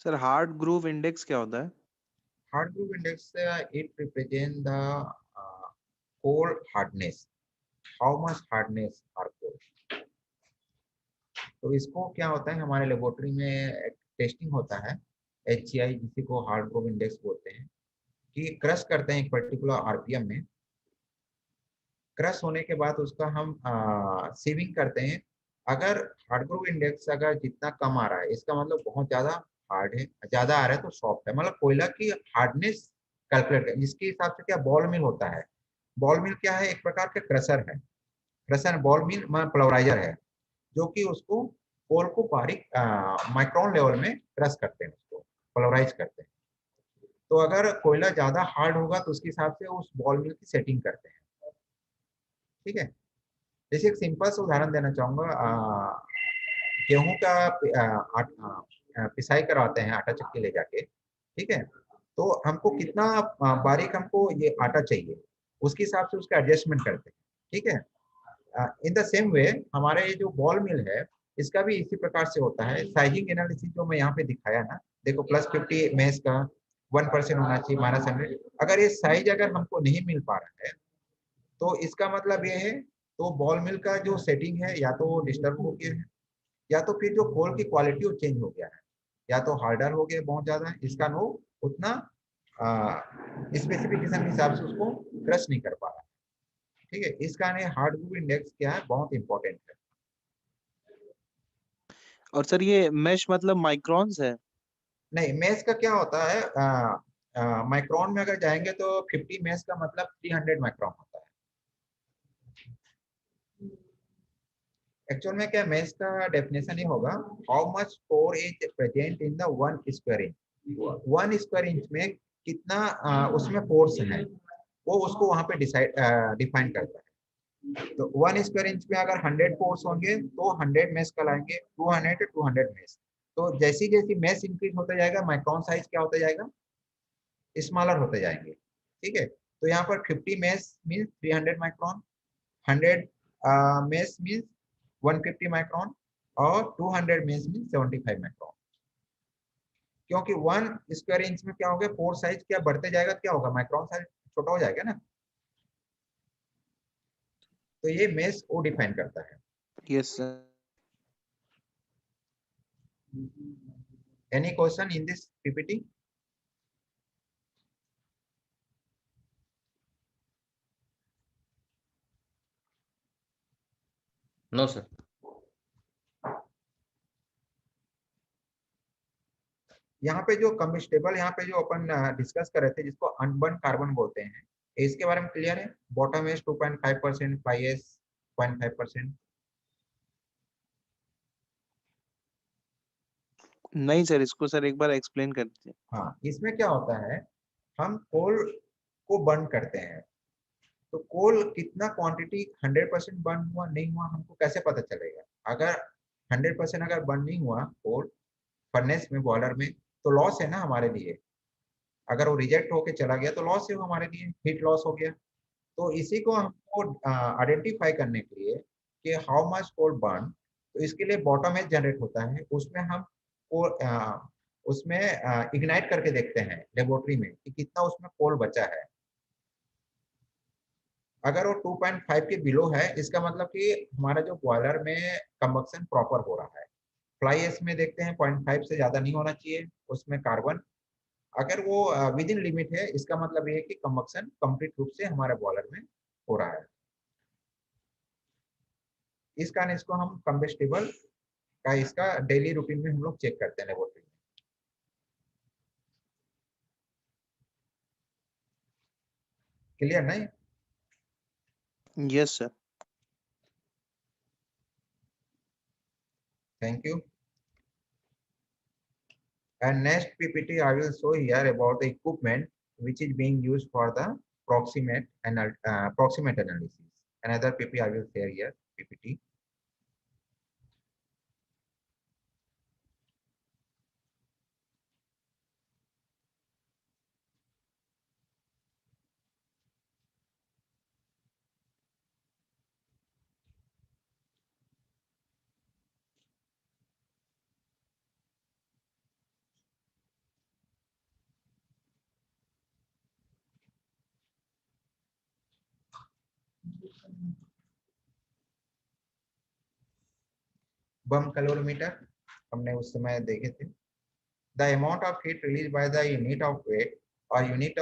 E: Sir Hardgrove index क्या होता है?
A: Hardgrove index it represent the coal hardness, how much hardness are coal. तो इसको क्या होता है हमारे लेबोरेटरी में टेस्टिंग होता है HCI, जिसी को हार्ड ग्रूव इंडेक्स बोलते हैं, कि क्रश करते हैं एक पर्टिकुलर RPM में। क्रश होने के बाद उसका हम सीविंग करते हैं। अगर हार्ड ग्रूव इंडेक्स अगर जितना कम आ रहा है इसका मतलब बहुत ज्यादा हार्ड है, ज्यादा आ रहा है तो सॉफ्ट है, मतलब कोयला की हार्डनेस कैलकुलेट, जिसके हिसाब से क्या बॉल मिल होता है। बॉल मिल क्या है, एक प्रकार का क्रशर है। क्रशर बॉल मिल प्लोराइजर है, जो कि उसको कोल को बारीक माइक्रोन लेवल में क्रश करते हैं, उसको पोलराइज करते हैं। तो अगर कोयला ज्यादा हार्ड होगा तो उसके हिसाब से उस बॉल मिल की सेटिंग करते हैं। ठीक है, जैसे एक सिंपल सा उदाहरण देना चाहूंगा। गेहूं का पिसाई करवाते हैं आटा चक्की ले जाके। ठीक है, तो हमको कितना बारीक हमको ये आटा चाहिए, उसके हिसाब से उसका एडजस्टमेंट करते हैं। ठीक है, इन द सेम वे हमारे ये जो बॉल मिल है, इसका भी इसी प्रकार से होता है। साइजिंग एनालिसिस जो मैं यहाँ पे दिखाया ना, देखो +50 मेस का 1% होना चाहिए, -100। अगर ये साइज अगर हमको नहीं मिल पा रहा है तो इसका मतलब ये है तो बॉल मिल का जो सेटिंग है या तो डिस्टर्ब हो गया है, या तो फिर जो कोल की क्वालिटी वो चेंज हो गया है, या तो हार्डर हो गया बहुत ज्यादा, इसका नो उतना स्पेसिफिकेशन के हिसाब से उसको क्रश नहीं कर पा रहा है। ठीक है, इसका हार्ड ग्रूव इंडेक्स क्या है, बहुत इंपॉर्टेंट है।
E: और सर ये मेश मतलब माइक्रॉन्स है?
A: नहीं, मेस का क्या होता है, माइक्रोन में अगर जाएंगे तो 50 मेस का मतलब 300 माइक्रोन होता है। एक्चुअल में क्या मेस का डेफिनेशन ये होगा, how much core is present in the 1 square inch. 1 square inch में कितना उसमें फोर्स है, वो उसको वहां पे डिफाइन करता है। तो 1 स्क्वायर इंच में अगर 100 फोर्स होंगे तो 100 मेस कहलाएंगे, 200 200 मेस। तो जैसी जैसी मेस इंक्रीज होता जाएगा, माइक्रोन साइज क्या होता जाएगा, स्मॉलर होते जाएंगे। ठीक है, तो यहाँ पर 50 mess means 300 micron, 100 mess means 150 micron, और 200 मेस मीन्स 75 माइक्रोन। क्योंकि 1 स्क्वायर इंच में क्या होगा, पोर साइज क्या बढ़ते जाएगा, क्या होगा, माइक्रोन साइज छोटा हो जाएगा ना। तो ये मेस वो डिफाइन करता है।
E: Yes sir.
A: Any question in this PPT?
B: No sir.
A: यहाँ पे जो कम्बिस्टेबल यहाँ पे जो अपन डिस्कस कर रहे थे, जिसको अनबर्न कार्बन बोलते हैं, इसके बारे में क्लियर है? Bottom ash 2.5%, fly ash 0.5%।
E: नहीं सर, इसको सर एक बार एक्सप्लेन कर दीजिए।
A: हाँ, इसमें क्या होता है, हम कोल को बर्न करते हैं, तो कोल कितना क्वांटिटी 100% बर्न हुआ नहीं हुआ हमको कैसे पता चलेगा? अगर 100% अगर बर्न नहीं हुआ कोल फर्नेस में, बॉयलर में, तो लॉस है ना हमारे लिए। अगर वो रिजेक्ट होके चला गया तो लॉस है वो हमारे लिए, हीट लॉस हो गया। तो इसी को हमको आइडेंटिफाई करने के लिए कि हाउ मच कोल बर्न, तो इसके लिए बॉटम एज जनरेट होता है, उसमें हम उसमें इग्नाइट करके देखते हैं लेबोरेटरी में कि कितना उसमें कोल बचा है। अगर वो 2.5 के बिलो है, इसका मतलब कि हमारा जो बॉयलर में कंबक्शन प्रॉपर हो रहा है। फ्लाई एश में देखते हैं 0.5 से ज्यादा नहीं होना चाहिए उसमें कार्बन। अगर वो विद इन लिमिट है, इसका मतलब ये है कि कंबक्शन कंप्लीट रूप से हमारे बॉयलर में हो रहा है। इस कारण इसको हम कंबस्टिबल का इसका डेली रूटीन में हम लोग चेक करते हैं लेबोरेटरी में। क्लियर नहीं?
E: Yes sir.
A: Thank you. And next PPT I will show here about the equipment which is being used for the proximate analysis. Another PP I will share here, PPT. Bomb calorimeter हमने उस समय देखे थे। The amount of heat released by the unit of weight or unit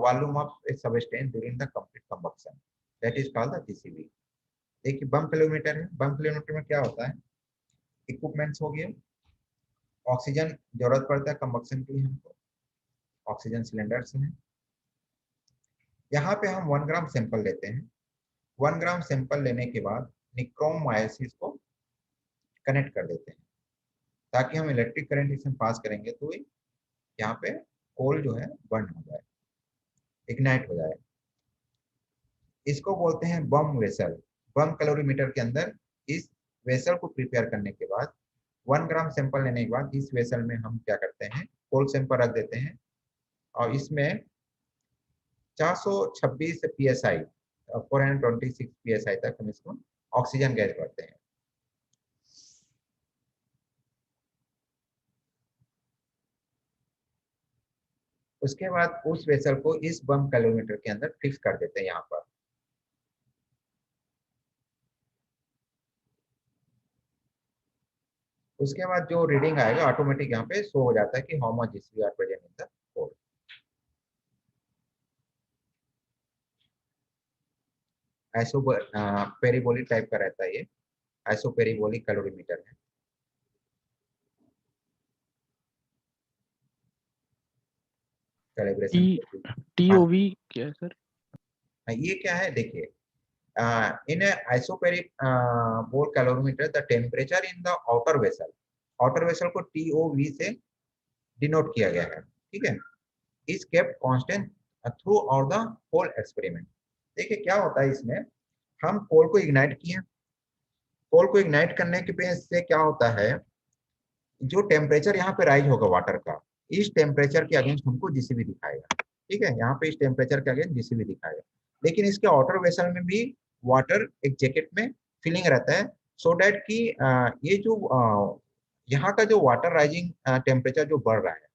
A: volume of a substance during the complete combustion, that is called the GCV. देखिए बम calorimeter है। बम calorimeter में क्या होता है, इक्विपमेंट्स हो गए, ऑक्सीजन जरूरत पड़ता है कंबक्शन के लिए हमको, ऑक्सीजन सिलेंडर्स हैं, यहाँ पे हम 1 ग्राम सैंपल लेते हैं। 1 ग्राम सैंपल लेने के बाद निक्रोम मायोसिस को कनेक्ट कर देते हैं, ताकि हम इलेक्ट्रिक करंट इसमें पास करेंगे तो यहाँ पे कोल जो है बर्न हो जाए, इग्नाइट हो जाए। इसको बोलते हैं बम वेसल। बम कैलोरीमीटर के अंदर इस वेसल को प्रिपेयर करने के बाद 1 ग्राम सैंपल लेने के बाद इस वेसल में हम क्या करते हैं, कोल सैंपल रख देते हैं और इसमें 426 psi 426 psi तक हम इसको ऑक्सीजन गैस भरते हैं। उसके बाद उस वेसल को इस बम कैलोरीमीटर के अंदर फिक्स कर देते हैं यहाँ पर। उसके बाद जो रीडिंग आएगा ऑटोमेटिक यहाँ पे शो हो जाता है कि how much GCV are present in the coal. Isoperibolic type का रहता है ये, आइसो पेरिबोलिक कैलोरीमीटर है। कैलिब्रेशन
E: टीओवी क्या है सर?
A: ये क्या है देखिए, in a isoperic bore calorimeter the temperature in the outer vessel को TOV से डिनोट किया गया है, ठीक है, is kept constant throughout the whole experiment। देखिए क्या होता है इसमें, हम कोल को इग्नाइट किए, कोल को इग्नाइट करने के बेस से क्या होता है, जो टेम्परेचर यहाँ पे राइज होगा वाटर का, इस टेम्परेचर के अगेंस्ट हमको जीसीवी दिखाएगा, ठीक है, यहाँ पे इस टेम्परेचर के अगेंस्ट जीसीवी दिखाएगा। लेकिन इसके आउटर वेसल में भी वाटर एक जैकेट में फिलिंग रहता है, सो डैट कि ये जो यहाँ का जो वाटर राइजिंग टेम्परेचर जो बढ़ रहा है,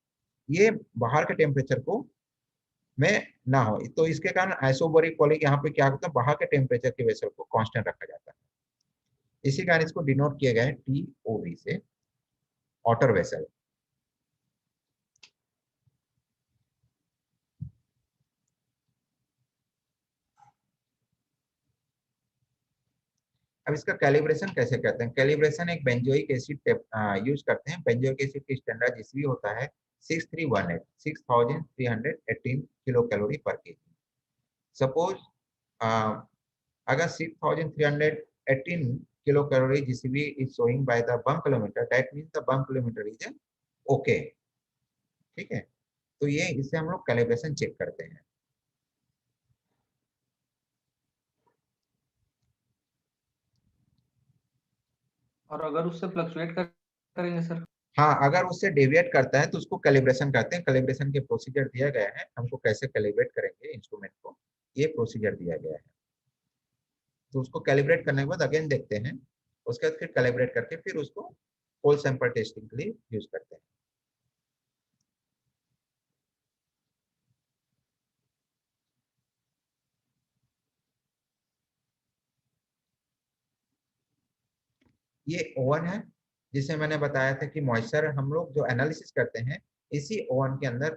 A: ये बाहर के टेम्परेचर को में ना हो। तो इसके कारण आइसोबैरिक कॉलिंग यहाँ पे क्या होता है, बाहर के टेम्परेचर के वेसल को कांस्टेंट रखा जाता है। इसी कारण इसको डिनोट किया गया है TOV से, आउटर वेसल। अब इसका कैलिब्रेशन कैसे करते हैं, कैलिब्रेशन एक बेंजोइक एसिड यूज करते हैं। बेंजोइक एसिड की स्टैंडर्ड जीसीवी होता है 6318 6318 kilo calorie per KG. Suppose अगर 6318 kilo calorie GCV is showing by the bomb kilometre, that means the bomb kilometre is okay, ठीक है। तो ये इससे हम लोग कैलिब्रेशन चेक करते हैं।
I: और अगर उससे फ्लक्चुएट करेंगे सर?
A: हाँ, अगर उससे डेविएट करता है तो उसको कैलिब्रेशन करते हैं। कैलिब्रेशन के प्रोसीजर दिया गया है, हमको कैसे कैलिब्रेट करेंगे इंस्ट्रूमेंट को, ये प्रोसीजर दिया गया है। तो उसको कैलिब्रेट करने के बाद अगेन देखते हैं, उसके बाद फिर कैलिब्रेट करके फिर उसको होल सैंपल टेस्टिंग के लिए यूज करते हैं। ये ओवन है जिसे मैंने बताया था कि मॉइस्चर हम लोग जो एनालिसिस करते हैं इसी ओवन के अंदर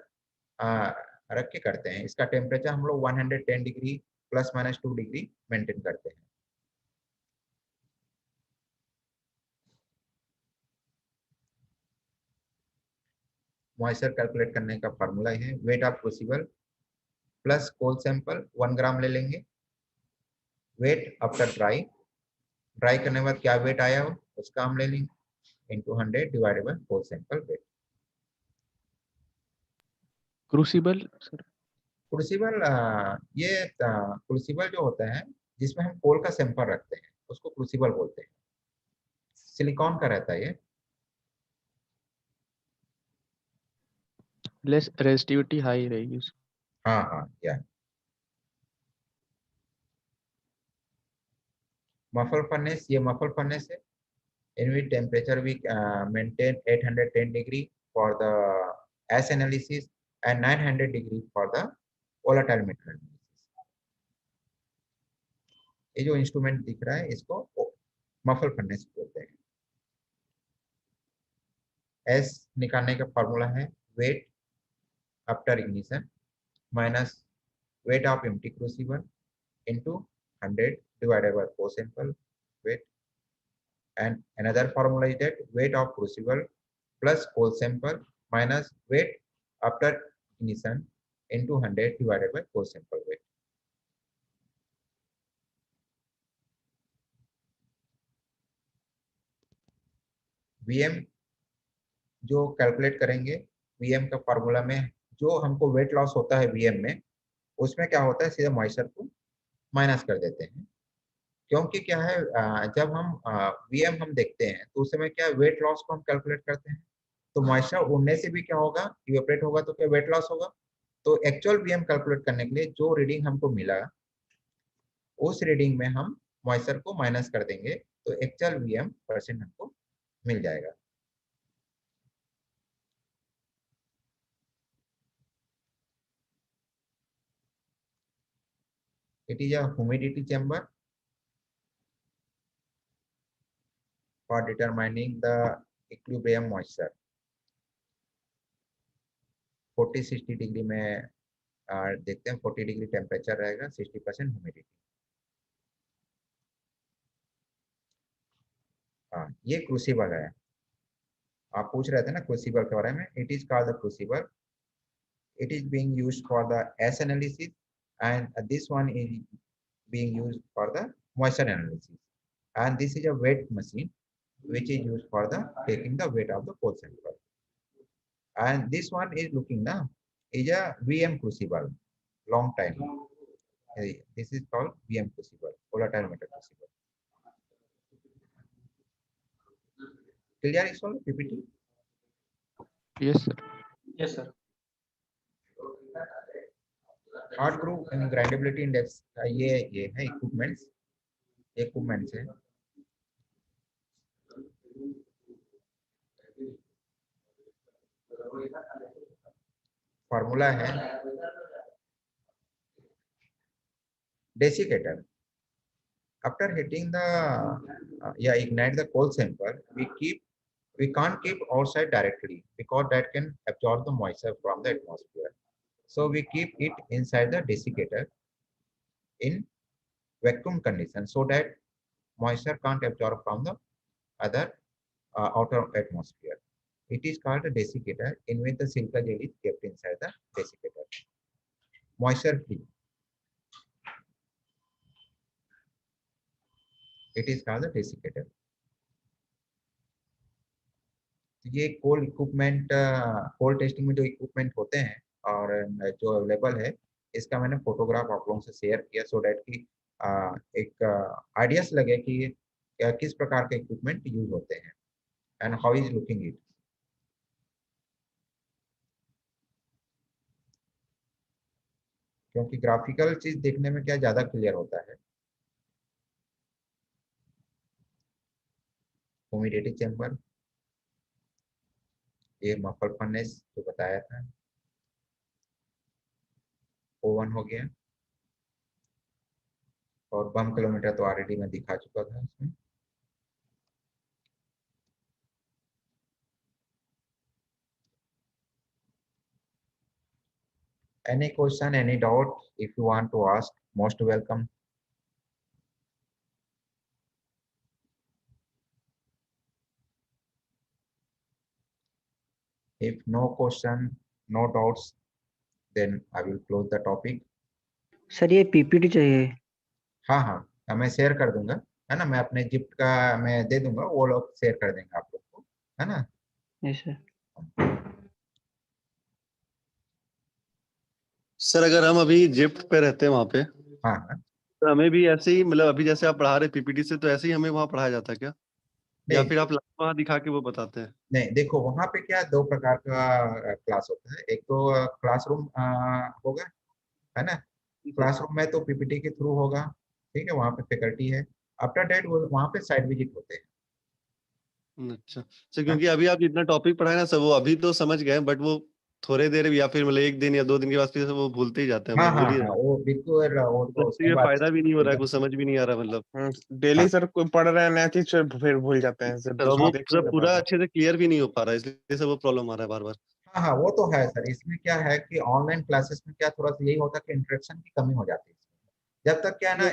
A: रख के करते हैं। इसका टेम्परेचर हम लोग 110 डिग्री ±2 डिग्री मेंटेन करते हैं। मॉइस्चर कैलकुलेट करने का फार्मूला है weight of crucible plus coal sample 1 gram ले लेंगे, वेट आफ्टर ड्राई, ड्राई करने के बाद क्या वेट आया हो उसका हम ले लेंगे into 100 divided by coal sample weight.
E: Crucible sir?
A: Crucible ये क्रूसिबल जो होता है जिसमें हम कोल का सैंपल रखते हैं उसको क्रूसिबल बोलते हैं। सिलिकॉन का रहता है ये।
E: लेस रेजिस्टिविटी हाई रहेगी उसकी।
A: हाँ हाँ, या मफल फर्नेस, ये मफल फर्नेस है, in which temperature we maintain 810 degree for the ash analysis and 900 degree for the volatile metal analysis। ये जो इंस्ट्रूमेंट दिख रहा है इसको मफल फर्नेस बोलते हैं। एस निकालने का फॉर्मूला है weight after ignition minus weight of empty crucible into 100 divided by core sample weight, and another formula is that weight of crucible plus coal sample minus weight after ignition into 100 divided by core sample weight। VM जो calculate करेंगे, VM का formula में जो हमको weight loss होता है VM में, उसमें क्या होता है सीधे मॉइस्चर को माइनस कर देते हैं। क्योंकि क्या है जब हम वीएम हम देखते हैं तो उस समय क्या वेट लॉस को हम कैलकुलेट करते हैं, तो मॉइस्चर उड़ने से भी क्या होगा, इवेपोरेट होगा तो क्या वेट लॉस होगा। तो एक्चुअल वीएम कैलकुलेट करने के लिए जो रीडिंग हमको मिला उस रीडिंग में हम मॉइस्चर को माइनस कर देंगे तो एक्चुअल वीएम परसेंट हमको मिल जाएगा। It is a humidity chamber for determining the equilibrium moisture. 40-60 degree में देखते हैं, 40 डिग्री टेम्परेचर रहेगा, 60% ह्यूमिडिटी। हाँ, ये क्रूसिबल है। आप पूछ रहे थे ना क्रूसिबल के बारे में। It is called the crucible. It is being used for the S analysis and this one is being used for the moisture analysis and this is a weight machine which is used for the taking the weight of the coal sample. And this one is looking now is a VM crucible, long time. This is called VM crucible, volatile metal crucible. Clear is all PPT?
B: Yes, sir.
I: Yes, sir.
A: Hard groove and grindability index ये है equipments है। Formula है desiccator. After hitting the ignite the coal sample, we can't keep outside directly because that can absorb the moisture from the atmosphere. So we keep it inside the desiccator in vacuum condition so that moisture can't absorb from the other outer atmosphere. It is called a desiccator in which the silica gel is kept inside the desiccator. Moisture free. It is called the desiccator. ये कोल equipment, कोल testing में जो equipment होते हैं और जो available है, इसका मैंने फोटोग्राफ आप लोगों से शेयर किया सो डैट कि एक आइडियाज लगे कि किस प्रकार के इक्विपमेंट यूज होते हैं and how is looking it. क्योंकि ग्राफिकल चीज देखने में क्या ज्यादा क्लियर होता है। ह्यूमिडिटी चैम्बर, ये मफल फर्नेस जो बताया था, ओवन हो गया और बम किलोमीटर तो ऑलरेडी मैं दिखा चुका था इसमें। Any question, any doubt, if you want to ask, most welcome. If no question, no doubts, then I will close the topic.
D: Sir ये पीपीटी चाहिए।
A: हाँ हाँ, मैं शेयर कर दूंगा, है ना। मैं अपने जिप्ट का मैं दे दूंगा, वो लोग शेयर कर देंगे आप लोग को, है ना।
D: Yes sir.
F: सर अगर हम अभी जिप्ट पे रहते हैं वहाँ पे,
A: हाँ हाँ,
F: तो हमें भी ऐसे ही मतलब अभी जैसे आप पढ़ा रहे पीपीटी से, तो ऐसे ही हमें वहाँ पढ़ाया जाता है क्या, या
A: नहीं
F: फिर आप लाइव वहाँ दिखा के वो बताते हैं?
A: नहीं, देखो वहाँ पे क्या दो प्रकार का क्लास होता है। एक तो क्लासरूम होगा, है ना। क्लासरूम में तो पीपीटी के थ्रू होगा, ठीक है, वहाँ पे फैकल्टी है। आफ्टर डेट वहाँ पे साइट विजिट होते हैं।
F: अच्छा सर, क्योंकि अभी आप जितना टॉपिक पढ़ाए ना सर, वो अभी तो समझ गए, बट वो थोड़े देर या फिर मतलब 1 दिन या 2 दिन के बाद फिर वो भूलते ही जाते हैं,
A: हाँ
F: मतलब
A: हाँ
F: भूल ही
A: हाँ,
F: जाते
A: वो बिल्कुल, वो
F: हैं।
A: तो
F: तो
A: सही
F: ये
A: बात
F: फायदा भी नहीं हो रहा है,
A: है।
F: कुछ समझ भी नहीं आ रहा मतलब।
E: डेली सर कोई पढ़ रहे हैं नया चीज फिर भूल जाते हैं सर,
F: सर
E: दूसरा
F: वो
E: देख
F: सर
E: नहीं
F: पूरा
E: पाते।
F: अच्छे से क्लियर भी नहीं हो पा रहा है, इसलिए सर वो प्रॉब्लम आ रहा है बार बार।
A: हाँ हाँ, वो तो है सर। इसमें क्या है कि ऑनलाइन क्लासेस में क्या थोड़ा सा यही होता है कि इंटरेक्शन की कमी हो जाती है इसमें। जब तक क्या है ना,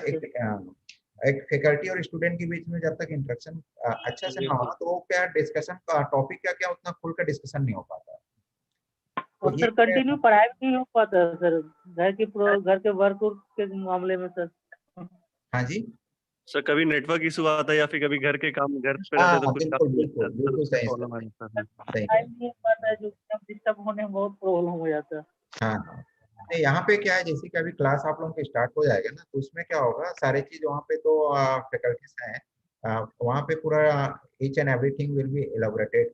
A: एक फैकल्टी और स्टूडेंट के बीच में जब तक इंटरेक्शन अच्छा से ना हो, तो वो क्या डिस्कशन का टॉपिक का क्या उतना खुल कर डिस्कशन नहीं हो पाता।
J: और
A: तो
J: सर कंटिन्यू पढ़ाई भी नहीं हो पाता सर, घर के वर्क के मामले में सर।
A: हाँ जी,
F: सर कभी नेटवर्क इशू आता है या फिर कभी घर के काम घर पे रहते हैं तो
A: हाँ
F: कुछ
A: बिल्कुल
F: काम
A: बिल्कुल बिल्कुल सही
F: प्रॉब्लम आ
A: सही
F: जाता है।
A: सही
J: टाइम नहीं पाता है जो डिस्टर्ब होने में बहुत प्रॉब्लम हो जाता है।
A: हाँ हाँ नहीं, यहाँ पे क्या है, जैसे कि अभी क्लास आप लोगों की स्टार्ट हो जाएगा ना, तो उसमें क्या होगा, सारी चीज वहाँ पे तो फैकल्टीज हैं, वहाँ पे पूरा each and everything will be elaborated,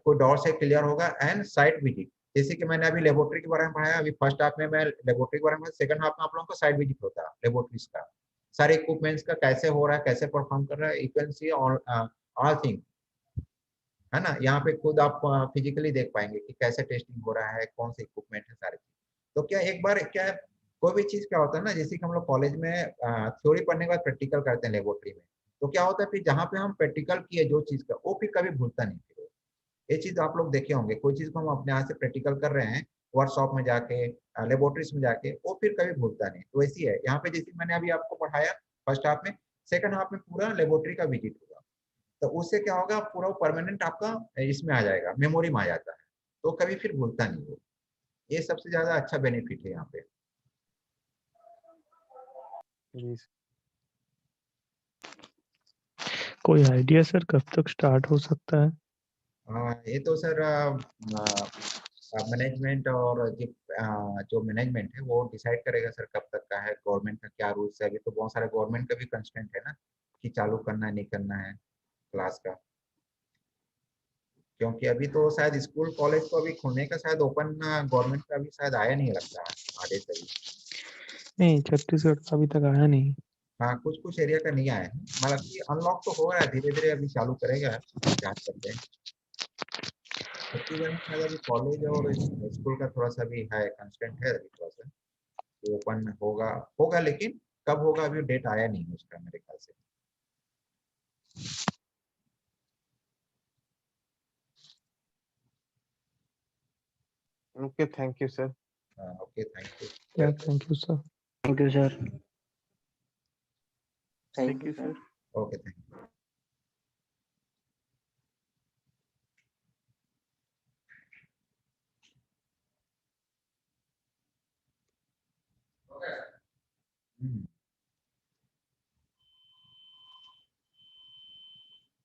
A: कोई डाउट से क्लियर होगा, एंड साइट विजिट, जैसे कि मैंने अभी लेबोरेटरी के बारे में पढ़ाया, अभी फर्स्ट हाफ में मैं लेबोरेटरी के बारे में, सेकंड हाफ में आप लोगों को साइट विजिट होता है लेबोरेटरीज का, सारे इक्विपमेंट्स का कैसे हो रहा है, कैसे परफॉर्म कर रहा है, you can see all thing, है ना, यहाँ पे खुद आप फिजिकली देख पाएंगे कि कैसे टेस्टिंग हो रहा है, कौन से इक्विपमेंट है, सारे चीज। तो क्या एक बार क्या है, कोई भी चीज क्या होता है ना, जैसे कि हम लोग कॉलेज में थ्योरी पढ़ने के बाद प्रैक्टिकल करते हैं लेबोरेटरी में, तो क्या होता है फिर जहाँ पे हम प्रैक्टिकल किए जो चीज का, वो फिर कभी भूलता नहीं फिर वो। ये चीज आप लोग देखे होंगे, कोई चीज को हम अपने यहाँ से प्रैक्टिकल कर रहे हैं वर्कशॉप में जाके, लेबोरेटरीज में जाके, वो फिर कभी भूलता नहीं, तो ऐसी है यहाँ पे, जैसे मैंने अभी आपको पढ़ाया फर्स्ट हाफ में, सेकंड हाफ में पूरा लेबोरेटरी का विजिट होगा, तो उससे क्या होगा, पूरा परमानेंट आपका इसमें आ जाएगा, मेमोरी में आ जाता है, तो कभी फिर भूलता नहीं वो, ये सबसे ज्यादा अच्छा बेनिफिट है यहाँ पे।
E: जी
C: कोई आइडिया सर कब तक स्टार्ट हो सकता है?
A: ये तो सर मैनेजमेंट और जो मैनेजमेंट है वो डिसाइड करेगा सर कब तक का है, गवर्नमेंट का क्या रूल्स है, अभी तो बहुत सारे गवर्नमेंट का भी कंस्टेंट है ना, कि चालू करना है नहीं करना है क्लास का, क्योंकि अभी तो शायद स्कूल कॉलेज को अभी खुलने का शायद ओपन गवर्नमेंट का अभी शायद आया नहीं लगता है आदेश अभी।
C: नहीं, छत्तीसगढ़ का अभी तक आया नहीं।
A: हाँ कुछ कुछ एरिया का नहीं आया है, मतलब कि अनलॉक तो हो रहा है धीरे धीरे, अभी चालू करेगा, जांच करते हैं। छत्तीसगढ़ में शायद अभी कॉलेज और स्कूल का थोड़ा सा भी है, कंस्टेंट है अभी थोड़ा सा, ओपन होगा होगा, लेकिन कब होगा अभी डेट आया नहीं है उसका मेरे ख्याल से।
E: Okay thank you sir.
A: Okay thank you,
C: या
A: welcome,
C: thank you sir.
D: Thank you sir.
G: Thank you sir.
A: Okay thank you. Hmm.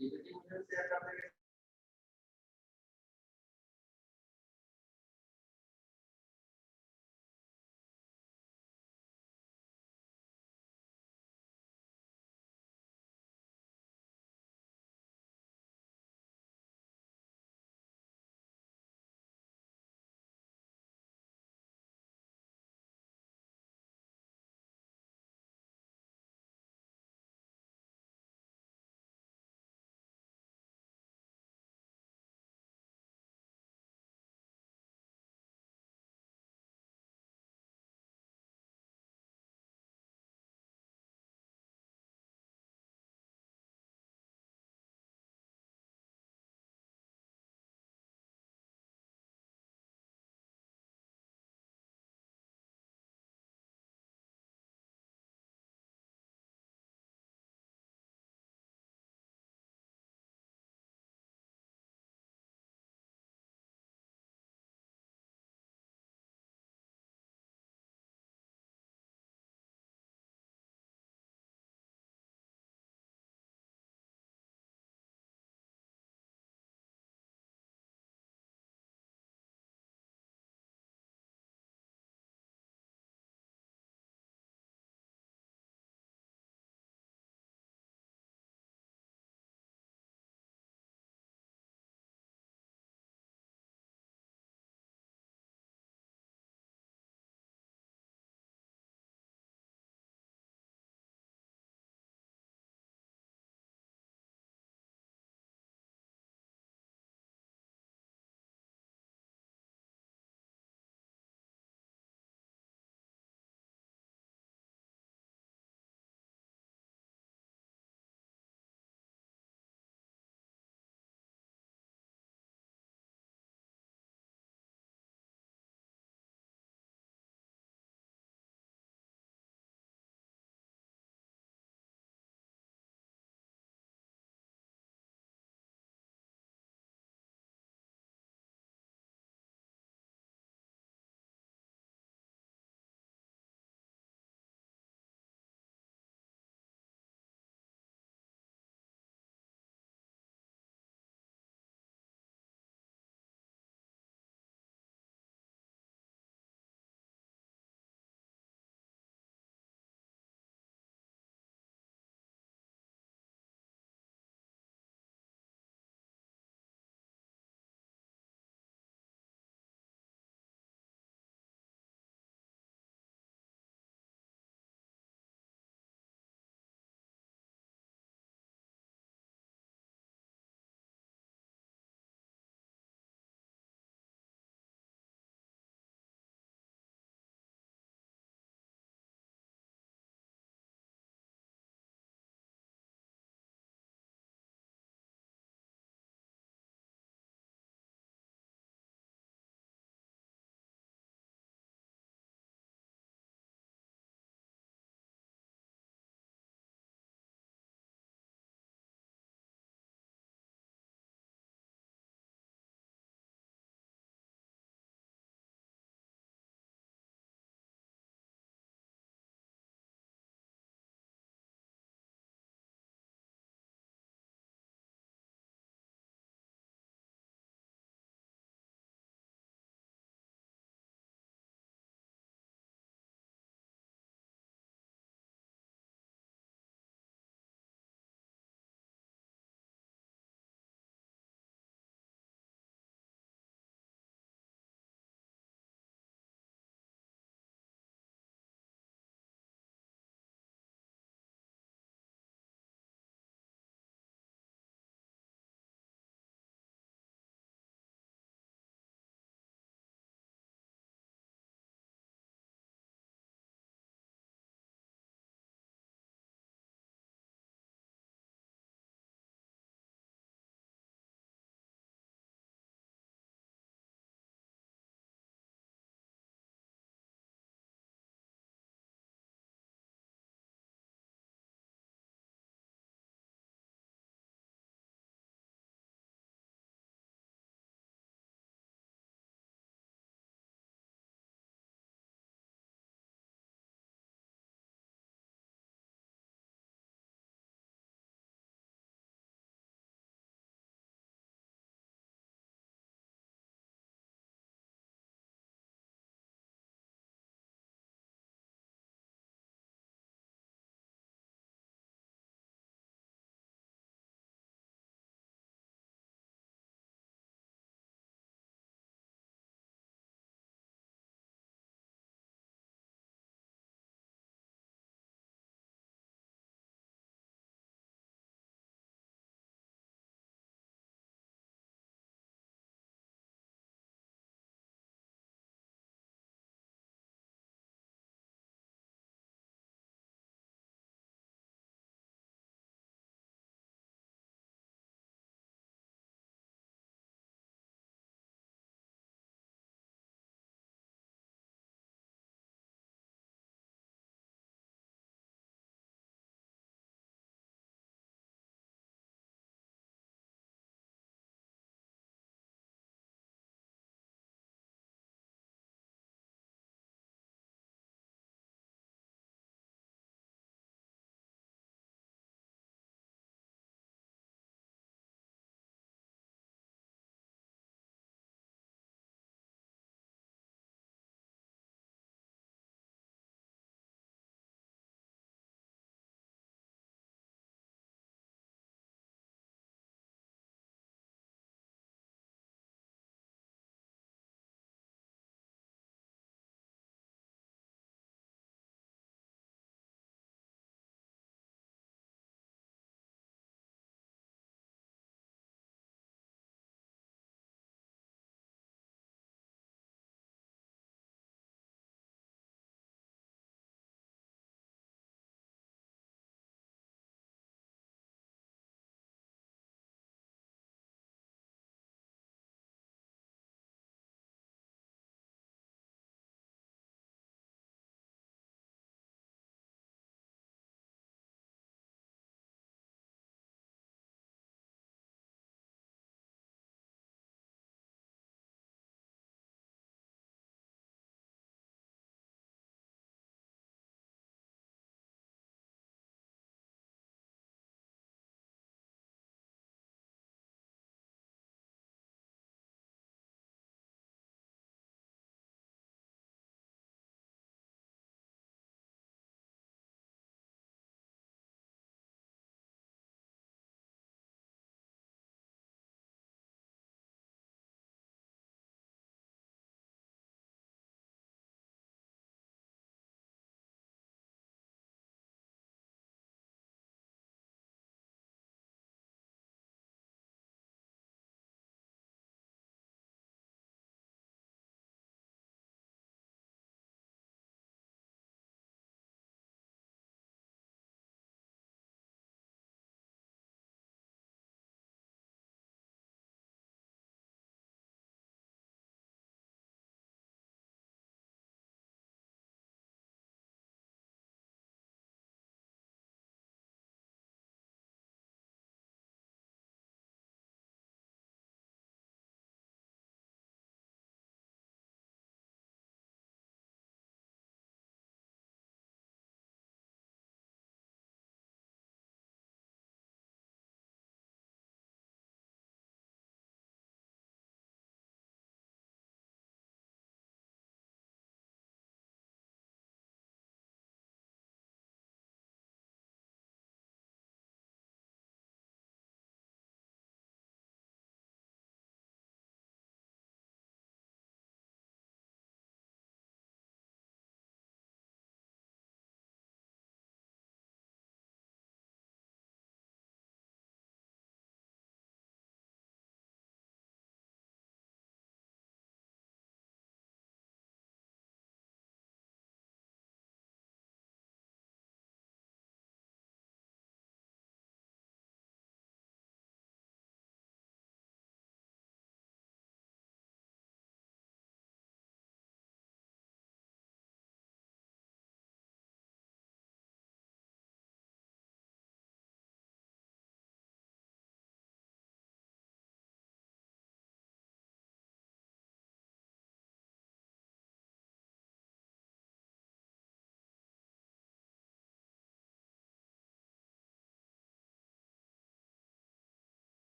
A: PPT मुझे शेयर कर देंगे।